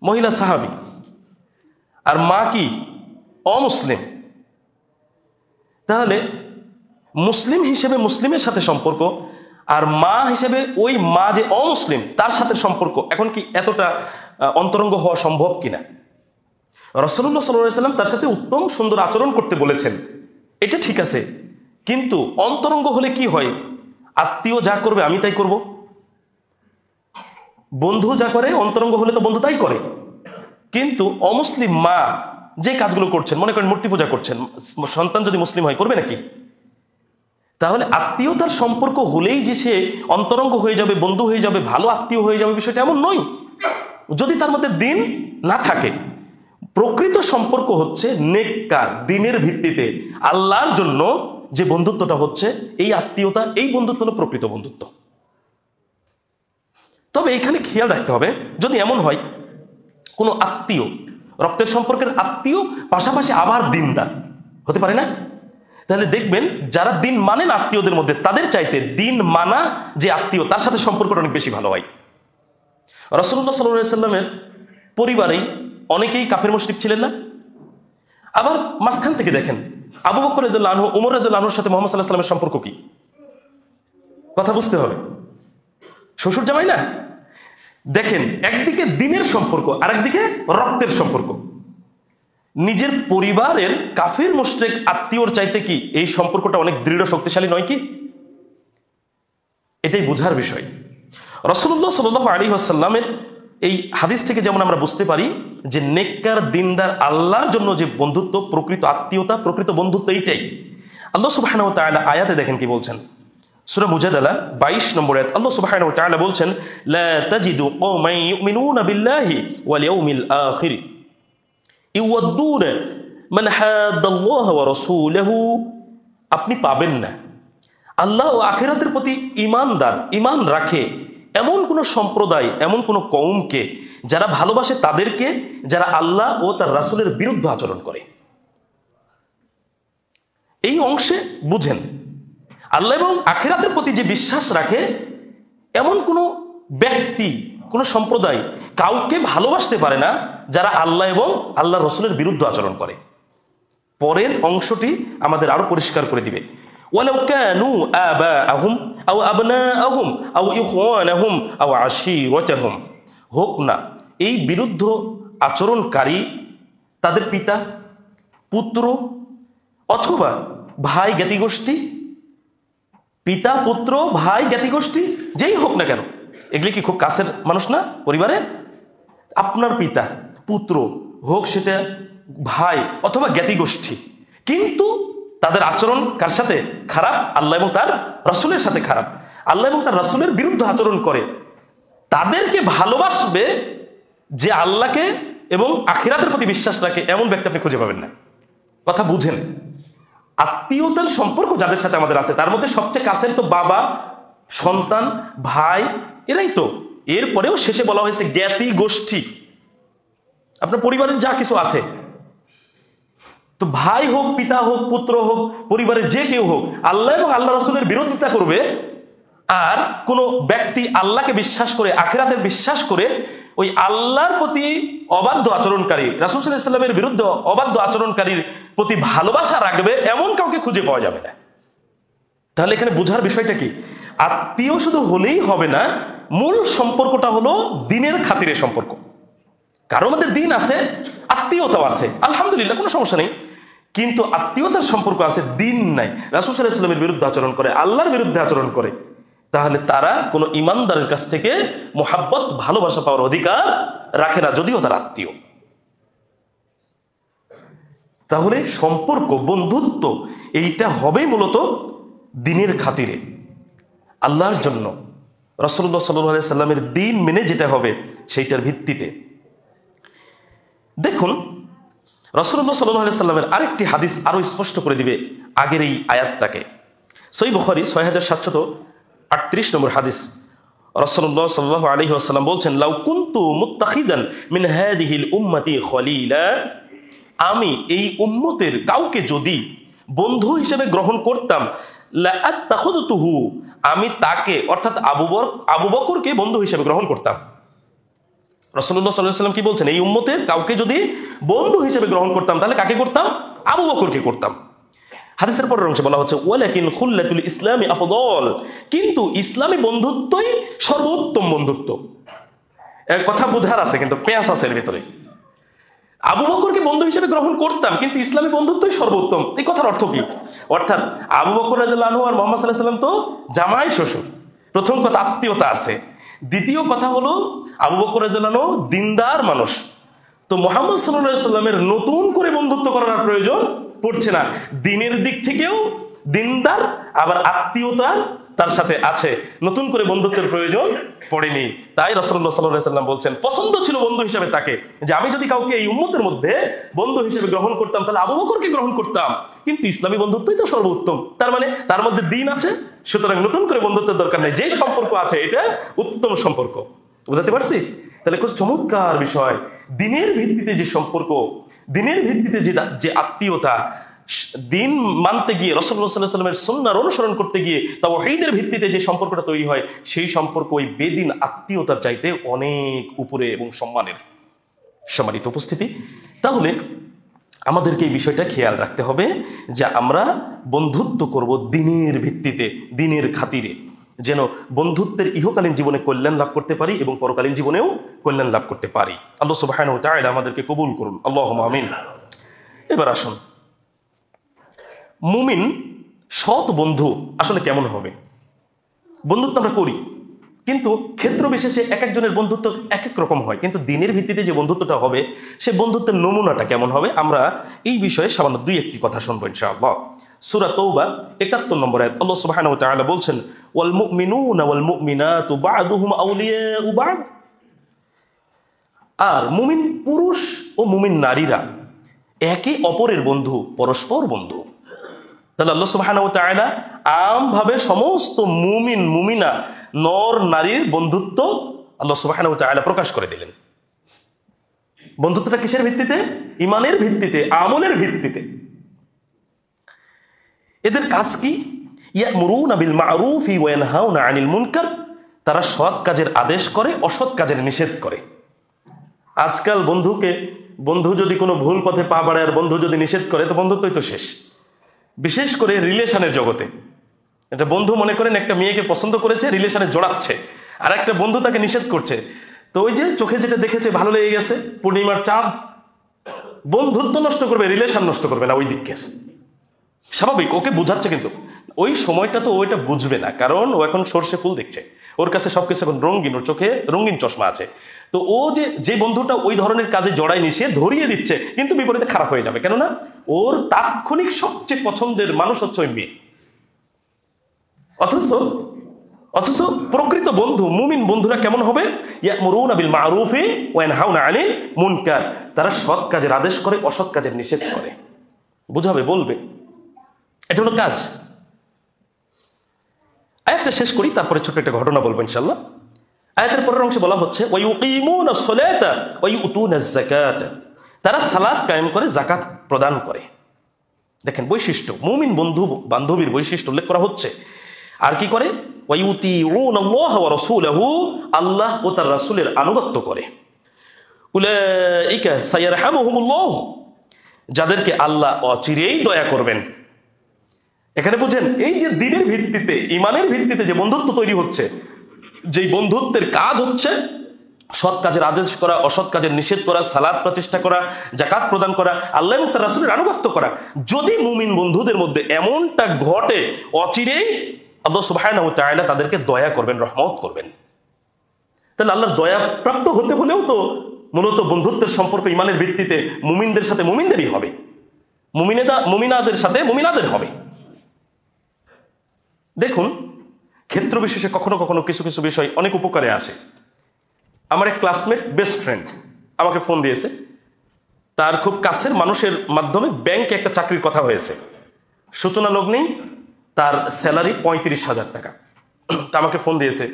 মহিলা সাহাবী, আর মা কি অমুসলিম। তাহলে মুসলিম হিসেবে মুসলিমের সাথে সম্পর্ক, আর মা হিসেবে ওই মা যে অমুসলিম তার সাথে সম্পর্ক, এখন কি এতটা অন্তরঙ্গ হওয়া সম্ভব কিনা? রাসূলুল্লাহ সাল্লাল্লাহু আলাইহি সাল্লাম তার সাথে উত্তম সুন্দর আচরণ করতে বলেছেন, এটা ঠিক আছে, কিন্তু অন্তরঙ্গ হলে কি হয়? আত্মীয় যা করবে আমি তাই করব, বন্ধু যা করে অন্তরঙ্গ হলে তো বন্ধু তাই করে। কিন্তু অমুসলিম মা যে কাজগুলো করছেন, মনে করেন মূর্তি পূজা করছেন, সন্তান যদি মুসলিম হয় করবে নাকি? তাহলে আত্মীয়তার সম্পর্ক হলেই যে সে অন্তরঙ্গ হয়ে যাবে, বন্ধু হয়ে যাবে, ভালো আত্মীয় হয়ে যাবে, বিষয়টা এমন নয়। যদি তার মধ্যে দিন না থাকে, প্রকৃত সম্পর্ক হচ্ছে নেককার দিনের ভিত্তিতে আল্লাহর জন্য যে বন্ধুত্বটা হচ্ছে, এই আত্মীয়তা, এই বন্ধুত্ব হলো প্রকৃত বন্ধুত্ব। তবে এখানে খেয়াল রাখতে হবে, যদি এমন হয় কোনো আত্মীয়, রক্তের সম্পর্কের আত্মীয়, পাশাপাশি আবার দিনদার হতে পারে না, তাহলে দেখবেন যারা দিন মানেন আত্মীয়দের মধ্যে, তাদের চাইতে দিন মানা যে আত্মীয় তার সাথে সম্পর্কটা অনেক বেশি ভালো হয়। রাসূলুল্লাহ সাল্লাল্লাহু আলাইহি সাল্লামের পরিবারেই অনেকেই কাফের মুশরিক ছিলেন না? আবার মাঝখান থেকে দেখেন আবু বকর রাদিয়াল্লাহু আনহু, ওমর রাদিয়াল্লাহু আনহুর সাথে মুহাম্মদ সাল্লাল্লাহু আলাইহি সাল্লামের সম্পর্ক কি? কথা বুঝতে হবে, শ্বশুর জামাই না? দেখেন, একদিকে দিনের সম্পর্ক, আরেকদিকে রক্তের সম্পর্ক। নিজের পরিবারের কাফের মুশরিক আত্মীয়র চাইতে কি এই সম্পর্কটা অনেক দৃঢ় শক্তিশালী নয় কি? এটাই বোঝার বিষয়। রাসূলুল্লাহ সাল্লাল্লাহু আলাইহি ওয়াসাল্লামের এই হাদিস থেকে যেমন আমরা বুঝতে পারি যে নেককার দিনদার আল্লাহর জন্য যে বন্ধুত্ব, প্রকৃত আত্মীয়তা, প্রকৃত বন্ধুত্ব, এইটাই। আল্লাহ সুবহানাহু ওয়া তাআলা আয়াতে দেখেন কি বলছেন, সূরা মুজাদালা 22 নম্বর আয়াত। আল্লাহ সুবহানাহু ওয়া তাআলা বলছেন, লা তাজিদু কওমান ইউমিনুনা বিল্লাহি ওয়াল ইয়াউমিল আখির ইউয়াদ্দুনা মান হাদাল্লাহ ওয়া রাসূলহু, আপনি পাবেন না আল্লাহ ও আখিরাতের প্রতি ঈমান রাখে এমন কোন সম্প্রদায়, এমন কোন কওমকে যারা ভালোবাসে তাদেরকে যারা আল্লাহ ও তার রাসূলের বিরুদ্ধে আচরণ করে। এই অংশে বুঝেন, আল্লাহ এবং আখিরাতের প্রতি যে বিশ্বাস রাখে এমন কোন ব্যক্তি, কোন সম্প্রদায় কাউকে ভালোবাসতে পারে না যারা আল্লাহ এবং আল্লাহ রাসূলের বিরুদ্ধে আচরণ করে। পরের অংশটি আমাদের আরো পরিষ্কার করে দিবে, ওয়ালাউ কানু আবাআহুম আও আবনাআহুম আও ইখওয়ানাহুম আও আশীরাতাহুম, হোক না এই বিরুদ্ধ আচরণকারী তাদের পিতা, পুত্র অথবা ভাই জ্ঞাতিগোষ্ঠী, পিতা পুত্র ভাই জ্ঞাতিগোষ্ঠী যেই হোক না কেন, এগুলি কি খুব কাছের মানুষ না পরিবারে? আপনার পিতা পুত্র হোক, সেটা ভাই অথবা জ্ঞাতিগোষ্ঠী, কিন্তু তাদের আচরণ কার সাথে খারাপ? আল্লাহ এবং তার রাসূলের সাথে খারাপ, আল্লাহ এবং তার রাসূলের বিরুদ্ধে আচরণ করে, তাদেরকে ভালোবাসবে যে আল্লাহকে এবং আখিরাতের প্রতি বিশ্বাস রাখে, এমন ব্যক্তি আপনি খুঁজে পাবেন না। কথা বুঝেন, আত্মীয়তার সম্পর্ক যাদের সাথে আমাদের আছে তার মধ্যে সবচেয়ে কাছের তো বাবা, সন্তান, ভাই, এরাই তো। এরপরেও শেষে বলা হয়েছে জ্ঞাতি গোষ্ঠী, আপনার পরিবারের যা কিছু আছে, তো ভাই হোক, পিতা হোক, পুত্র হোক, পরিবারের যে কেউ হোক, আল্লাহ এবং আল্লাহ রাসূলের বিরোধিতা করবে, আর কোন ব্যক্তি আল্লাহকে বিশ্বাস করে, আখিরাতের বিশ্বাস করে, ওই আল্লাহর প্রতি অবাধ্য আচরণকারী, রাসূল সাল্লাল্লাহু আলাইহি ওয়াসাল্লামের বিরুদ্ধে অবাধ্য আচরণকারীর প্রতি ভালোবাসা রাখবে, এমন কাউকে খুঁজে পাওয়া যাবে না। তাহলে এখানে বোঝার বিষয়টা কি? আত্মীয় শুধু হলেই হবে না, মূল সম্পর্কটা হলো দিনের খাতিরে সম্পর্ক। কারো মধ্যে দিন আছে, আত্মীয়তাও আছে, আলহামদুলিল্লাহ, কোনো সমস্যা নেই, কিন্তু আত্মীয়তার সম্পর্ক আছে, দিন নাই, রাসূল সাল্লাল্লাহু আলাইহি ওয়াসাল্লামের বিরুদ্ধে আচরণ করে, আল্লাহর বিরুদ্ধে আচরণ করে, তাহলে তারা কোনো ইমানদারের কাছ থেকে মোহাব্বত ভালোবাসা পাওয়ার অধিকার রাখে না, যদিও তার আত্মীয়। তাহলে সম্পর্ক, বন্ধুত্ব এইটা হবে মূলত দ্বীনের খাতিরে, আল্লাহর জন্য, রাসূলুল্লাহ সাল্লাল্লাহু আলাইহি সাল্লামের দ্বীন মেনে যেটা হবে সেইটার ভিত্তিতে। দেখুন, রাসূলুল্লাহ সাল্লাল্লাহু আলাইহি সাল্লামের আরেকটি হাদিস আরো স্পষ্ট করে দিবে আগের এই আয়াতটাকে। সহিহ বুখারী 6738 নম্বর হাদিস। রাসূলুল্লাহ সাল্লাল্লাহু আলাইহি ওয়াসাল্লাম বলছেন, লাউ কুনতু মুত্তাখিদান মিন হাদিহিল উম্মতি খলিলা, আমি এই উম্মতের কাউকে যদি বন্ধু হিসেবে গ্রহণ করতাম, লা আত্তাখাযতুহু, আমি তাকে অর্থাৎ আবু বকরকে বন্ধু হিসেবে গ্রহণ করতাম। রাসূলুল্লাহ সাল্লাল্লাহু আলাইহি ওয়াসাল্লাম কি বলছেন, এই উম্মতের কাউকে যদি বন্ধু হিসেবে গ্রহণ করতাম তাহলে কাকে করতাম? আবু বকরকে করতাম। হাদিসের পরের অংশে বলা হচ্ছে, ওয়ালাকিন খুল্লাতুল ইসলামি আফদল, কিন্তু ইসলামী বন্ধুত্বই সর্বোত্তম বন্ধুত্ব। এক কথা বোঝার আছে, কিন্তু পেঁয়াজ আছে এর ভিতরে। আবু বকরকে বন্ধু হিসেবে গ্রহণ করতাম, কিন্তু ইসলামী বন্ধুত্বই সর্বোত্তম। এই কথার অর্থ কি? অর্থাৎ আবু বকর রাদিয়াল্লাহু আনহু আর মুহাম্মদ সাল্লাল্লাহু আলাইহি ওয়াসাল্লাম তো জামাই শ্বশুর। প্রথম কথা, আত্মীয়তা আছে। দ্বিতীয় কথা হলো, আবু বকর রাদিয়াল্লাহু আনহু দিনদার মানুষ। তো মুহাম্মদ সাল্লাল্লাহু আলাইহি ওয়াসাল্লামের নতুন করে বন্ধুত্ব করার প্রয়োজন পড়ছে না। দিনের দিক থেকেও দিনদার, আবার আত্মীয়তা তার সাথে আছে, নতুন করে বন্ধুত্বের প্রয়োজন পড়েনি। তাই রাসূলুল্লাহ সাল্লাল্লাহু আলাইহি ওয়াসাল্লাম বলছেন, পছন্দ ছিল বন্ধু হিসেবে তাকে, যে আমি যদি কাউকে এই উম্মতের মধ্যে বন্ধু হিসেবে গ্রহণ করতাম তাহলে আবু বকরকে গ্রহণ করতাম, কিন্তু ইসলামী বন্ধুত্বই তো সর্বোত্তম। তার মানে তার মধ্যে দিন আছে, সুতরাং নতুন করে বন্ধুত্বের দরকার নেই, যে সম্পর্ক আছে এটা উত্তম সম্পর্ক। বুঝাতে পারছি? তাহলে খুব চমৎকার বিষয়। দিনের ভিত্তিতে যে সম্পর্ক, দিনের ভিত্তিতে যে আত্মীয়তা, দিন মানতে গিয়ে, রাসূলুল্লাহ সাল্লাল্লাহু আলাইহি ওয়াসাল্লামের সুন্নাহর অনুসরণ করতে গিয়ে তাওহীদের ভিত্তিতে যে সম্পর্কটা তৈরি হয়, সেই সম্পর্ক ওই বেদিন আত্মীয়তার চাইতে অনেক উপরে এবং সম্মানের। সম্মানিত উপস্থিতি, তাহলে আমাদেরকে এই বিষয়টা খেয়াল রাখতে হবে যে আমরা বন্ধুত্ব করব দিনের ভিত্তিতে, দিনের খাতিরে, যেন বন্ধুত্বের ইহকালীন জীবনে কল্যাণ লাভ করতে পারি এবং পরকালীন জীবনেও কল্যাণ লাভ করতে পারি। আল্লাহ সুবহানাহু ওয়া তাআলা আমাদেরকে কবুল করুন, আল্লাহুম্মা আমিন। এবার আসুন, মুমিন সৎ বন্ধু আসলে কেমন হবে? বন্ধুত্ব আমরা করি, কিন্তু ক্ষেত্র বিশেষে এক একজনের বন্ধুত্ব এক এক রকম হয়, কিন্তু দিনের ভিত্তিতে যে বন্ধুত্বটা হবে সে বন্ধুত্বের নমুনাটা কেমন হবে, আমরা এই বিষয়ে সামান্য দুই একটি কথা শুনবো ইনশাআল্লাহ। সূরা তাওবা ৭১ নম্বর আয়াত, আল্লাহ সুবহানাহু ওয়া তাআলা বলছেন, ওয়াল মুমিনুনা ওয়াল মুমিনাতু বা'দুহুম আউলিয়াউ বা'দ, আর মুমিন পুরুষ ও মুমিন নারীরা একে অপরের বন্ধু, পরস্পর বন্ধু। তাহলে আল্লাহ সুবহানাহু ওয়া তাআলা আমভাবে সমস্ত মুমিন মুমিনা নর নারীর বন্ধুত্ব আল্লাহ সুবহানাহু ওয়া তাআলা প্রকাশ করে দিলেন। বন্ধুত্বটা কিসের ভিত্তিতে? ঈমানের ভিত্তিতে, আমলের ভিত্তিতে। এদের কাজ কি? ইয়ামুরুনা বিল মা'রুফি ওয়া ইয়ানহাউনা আনিল মুনকার, তারা সৎ কাজের আদেশ করে, অসৎ কাজের নিষেধ করে। আজকাল বন্ধু যদি কোনো ভুল পথে পা বাড়ায় আর বন্ধু যদি নিষেধ করে, তো বন্ধুত্বই তো শেষ। বিশেষ করে রিলেশনের জগতে, একটা বন্ধু মনে করেন একটা মেয়েকে পছন্দ করেছে, রিলেশনে জড়াচ্ছে, আর একটা বন্ধু তাকে নিষেধ করছে, তো ওই যে চোখে যেটা দেখেছে ভালো লেগে গেছে, পূর্ণিমার চাঁদ, বন্ধুত্ব নষ্ট করবে, রিলেশন নষ্ট করবে না। ওই দিকের স্বাভাবিক, ওকে বুঝাচ্ছে, কিন্তু ওই সময়টা তো ওইটা বুঝবে না, কারণ ও এখন সর্ষে ফুল দেখছে, ওর কাছে সবকিছু এখন রঙিন, ওর চোখে রঙিন চশমা আছে। তো ও যে বন্ধুটা ওই ধরনের কাজে জড়ায়নি, সে ধরিয়ে দিচ্ছে, কিন্তু বিপরীতে খারাপ হয়ে যাবে, কেননা ওর তাৎক্ষণিক সবচেয়ে পছন্দের মানুষ হচ্ছে ওই মেয়ে। অথচ প্রকৃত বন্ধু, মুমিন বন্ধুরা কেমন হবে? ইয়ামুরুনা বিল মা'রুফি ওয়া ইয়ানহাউনা আনিল মুনকার, তারা সৎ কাজের আদেশ করে, অসৎ কাজের নিষেধ করে, বুঝাবে, বলবে, এটা হলো কাজ। আয়াতটা শেষ করি, তারপরে ছোট একটা ঘটনা বলবো ইনশাআল্লাহ। আয়াতের পরের অংশে বলা হচ্ছে, ওয়া ইউকিমুনাস সালাতা ওয়া ইউতুনাজ যাকাতা, তারা সালাত কায়েম করে, যাকাত প্রদান করে। দেখেন বৈশিষ্ট্য, মুমিন বন্ধু বান্ধবীর বৈশিষ্ট্য উল্লেখ করা হচ্ছে। আর কি করে? ওয়া ইউতিউনাল্লাহ ওয়া রাসূলাহু, আল্লাহ ও তার রাসূলের আনুগত্য করে। উলাইকা সায়ারহামুহুমুল্লাহ, যাদেরকে আল্লাহ অচিরেই দয়া করবেন। এখানে বুঝেন, এই যে দ্বীনের ভিত্তিতে, ঈমানের ভিত্তিতে যে বন্ধুত্ব তৈরি হচ্ছে, যেই বন্ধুত্বের কাজ হচ্ছে সৎ কাজের আদেশ করা, অসৎ কাজের নিষেধ করা, সালাত প্রতিষ্ঠা করা, যাকাত প্রদান করা, আল্লাহ এবং তার রাসূলের আনুগত্য করা। যদি মুমিন বন্ধুদের মধ্যে এমনটা ঘটে, অচিরেই আল্লাহ সুবহানাহু ওয়া তাআলা তাদেরকে দয়া করবেন, রহমত করবেন। তাহলে আল্লাহর দয়া প্রাপ্ত হতে হলেও তো মূলত বন্ধুত্বের সম্পর্ক ইমানের ভিত্তিতে মুমিনদের সাথে মুমিনদেরই হবে, মুমিনাদের সাথে মুমিনাদের হবে। দেখুন, ক্ষেত্র বিশেষে কখনো কখনো কিছু কিছু বিষয় অনেক উপকারে আসে। আমার এক ক্লাসমেট, বেস্ট ফ্রেন্ড, আমাকে ফোন দিয়েছে। তার খুব কাছের মানুষের মাধ্যমে ব্যাংকে একটা চাকরির কথা হয়েছে। সূচনা লগ্নেই তার স্যালারি 35,000 টাকা। তা আমাকে ফোন দিয়েছে,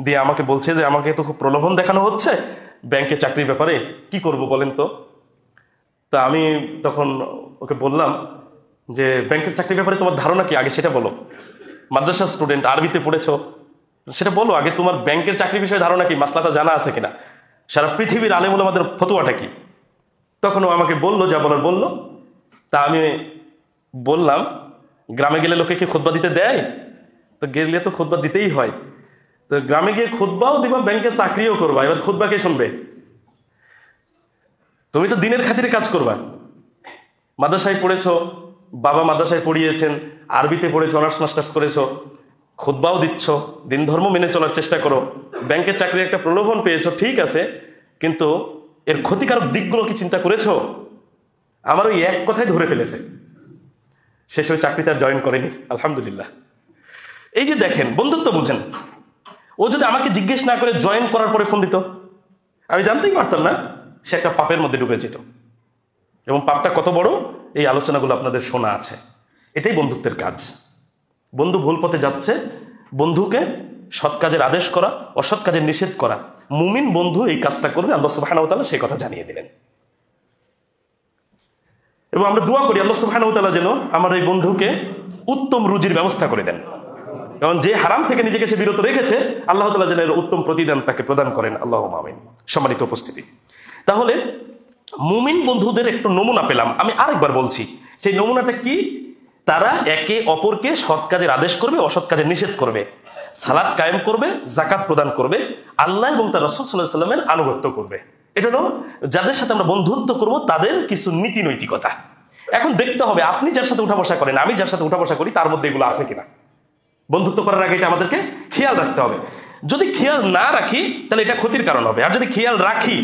দিয়ে আমাকে বলছে যে আমাকে তো খুব প্রলোভন দেখানো হচ্ছে ব্যাংকে চাকরির ব্যাপারে, কি করব বলেন তো। তা আমি তখন ওকে বললাম যে ব্যাংকের চাকরির ব্যাপারে তোমার ধারণা কি আগে সেটা বলো। মাদ্রাসা স্টুডেন্ট, আরবিতে পড়েছো, সেটা বলো আগে, তোমার ব্যাংকের চাকরি বিষয়ে ধারণা কি, মাসলাটা জানা আছে কিনা, সারা পৃথিবীর আলেম ওলামাদের ফতোয়াটা কি। তখন ও আমাকে বললো, যা বলার বললো। তা আমি বললাম, গ্রামে গেলে লোকে কি খুতবা দিতে দেয়? তো গেলে তো খুতবা দিতেই হয়। তো গ্রামে গিয়ে খুতবাও দিবা, ব্যাংকে চাকরিও করবা, এবার খুতবা কে শুনবে? তুমি তো দিনের খাতিরে কাজ করবা। মাদ্রাসায় পড়েছো, বাবা মাদ্রাসায় পড়িয়েছেন, আরবিতে পড়েছো, অনার্স মাস্টার্স করেছো, খুতবাও দিচ্ছ, দিন ধর্ম মেনে চলার চেষ্টা করো, ব্যাংকের চাকরির একটা প্রলোভন পেয়েছো, ঠিক আছে, কিন্তু এর ক্ষতিকারক দিকগুলো কি চিন্তা করেছো? আমার ওই এক কথাই ধরে ফেলেছে। শেষ হয়ে চাকরিতে আর জয়েন করেনি, আলহামদুলিল্লাহ। এই যে দেখেন, বন্ধুত্ব বুঝেন। ও যদি আমাকে জিজ্ঞেস না করে জয়েন করার পরে ফোন দিত, আমি জানতেই পারতাম না সে একটা পাপের মধ্যে ঢুকে যেত। এবং পাপটা কত বড়, এই আলোচনাগুলো আপনাদের শোনা আছে। এটাই বন্ধুত্বের কাজ। বন্ধু ভুল পথে যাচ্ছে, বন্ধুকে সৎ কাজের আদেশ করা, অসৎ কাজের নিষেধ করা। মুমিন বন্ধু এই কাজটা করবে, আল্লাহ সুবহানাহু ওয়া তাআলা সেই কথা জানিয়ে দিলেন। এবং আমরা দোয়া করি আল্লাহ সুবহানাহু ওয়া তাআলা যেন আমার এই বন্ধুকে উত্তম রুজির ব্যবস্থা করে দেন। কারণ যে হারাম থেকে নিজেকে সে বিরত রেখেছে, আল্লাহ তাআলা যেন এর উত্তম প্রতিদান তাকে প্রদান করেন, আল্লাহুম্মা আমিন। সম্মানিত উপস্থিতি, তাহলে মুমিন বন্ধুদের একটু নমুনা পেলাম। আমি আরেকবার বলছি, সেই নমুনাটা কি? তারা একে অপরকে সৎ কাজের আদেশ করবে, অসৎ কাজের নিষেধ করবে, সালাত কায়েম করবে, যাকাত প্রদান করবে, আল্লাহ এবং তার রাসূল সাল্লাল্লাহু আলাইহি ওয়াসাল্লামের আনুগত্য করবে। এটা হলো যাদের সাথে আমরা বন্ধুত্ব করব তাদের কিছু নীতি নৈতিকতা। এখন দেখতে হবে আপনি যার সাথে উঠা বসা করেন, আমি যার সাথে উঠা বসা করি, তার মধ্যে এগুলো আছে কিনা। বন্ধুত্ব করার আগে এটা আমাদেরকে খেয়াল রাখতে হবে। যদি খেয়াল না রাখি তাহলে এটা ক্ষতির কারণ হবে, আর যদি খেয়াল রাখি,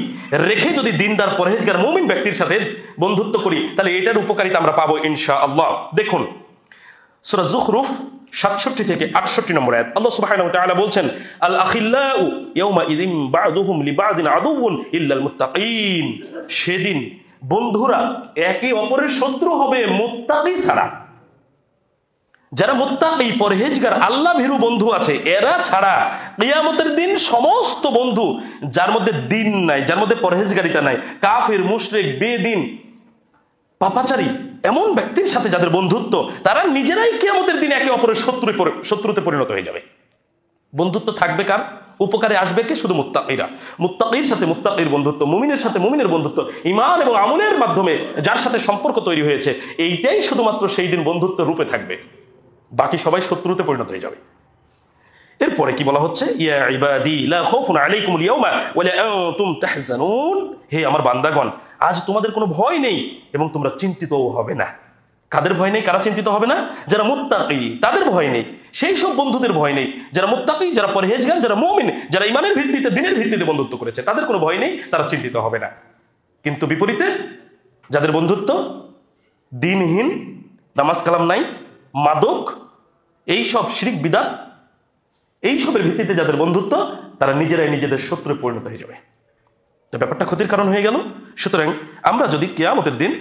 রেখে যদি দিনদার পরহেজগার মুমিন ব্যক্তির সাথে বন্ধুত্ব করি, তাহলে এটার উপকারিতা আমরা পাবো ইনশাআল্লাহ। দেখুন সূরা যুখরুফ 67 থেকে 68 নম্বর আয়াত, আল্লাহ সুবহানাহু ওয়া তাআলা বলছেন, আল আখিল্লাউ ইয়াওমা ইযিম বা'দুহুম লিবা'দিন আদুউন ইল্লাল মুত্তাকিন। সেদিন বন্ধুরা একে অপরের শত্রু হবে মুত্তাকি ছাড়া। যারা মুত্তাকি, পরহেজগার, আল্লাহ ভীরু বন্ধু আছে, এরা ছাড়া কিয়ামতের দিন সমস্ত বন্ধু যার মধ্যে দিন নাই, যার মধ্যে পরহেজগারিতা নাই, কাফির, মুশরিক, বেদিন, পাপাচারী, এমন ব্যক্তির সাথে যাদের বন্ধুত্ব, তারা নিজেরাই কিয়ামতের দিন একে অপরের শত্রুতে পরিণত হয়ে যাবে। বন্ধুত্ব থাকবে কার? উপকারে আসবে কে? শুধু মুত্তাকিরা। মুত্তাকির সাথে মুত্তাকির বন্ধুত্ব, মুমিনের সাথে মুমিনের বন্ধুত্ব, ঈমান এবং আমলের মাধ্যমে যার সাথে সম্পর্ক তৈরি হয়েছে, এইটাই শুধুমাত্র সেই দিন বন্ধুত্ব রূপে থাকবে। বাকি সবাই শত্রুতে পরিণত হয়ে যাবে। এরপরে কি বলা হচ্ছে? ইয়া ইবাদি লা খাউফুন আলাইকুমুল ইয়াওমা ওয়া লা আনতুম তাহজানুন। হে আমার বান্দাগণ, আজ তোমাদের কোনো ভয় নেই এবং তোমরা চিন্তিতও হবে না। কাদের ভয় নেই? কারা চিন্তিত হবে না? যারা মুত্তাকি, তাদের ভয় নেই। সেই সব বন্ধুদের ভয় নেই যারা মুত্তাকি, যারা পরহেজগার, যারা মুমিন, যারা ঈমানের ভিত্তিতে, দিনের ভিত্তিতে বন্ধুত্ব করেছে, তাদের কোনো ভয় নেই, তারা চিন্তিত হবে না। কিন্তু বিপরীতে যাদের বন্ধুত্ব দিনহীন, নামাজ কালাম নাই, মাদক, এইসব শিরক বিদআত, এইসবের ভিত্তিতে যাদের বন্ধুত্ব, তারা নিজেরাই নিজেদের শত্রুতে পরিণত হয়ে যাবে। তো ব্যাপারটা ক্ষতির কারণ হয়ে গেল। সুতরাং আমরা যদি কিয়ামতের দিন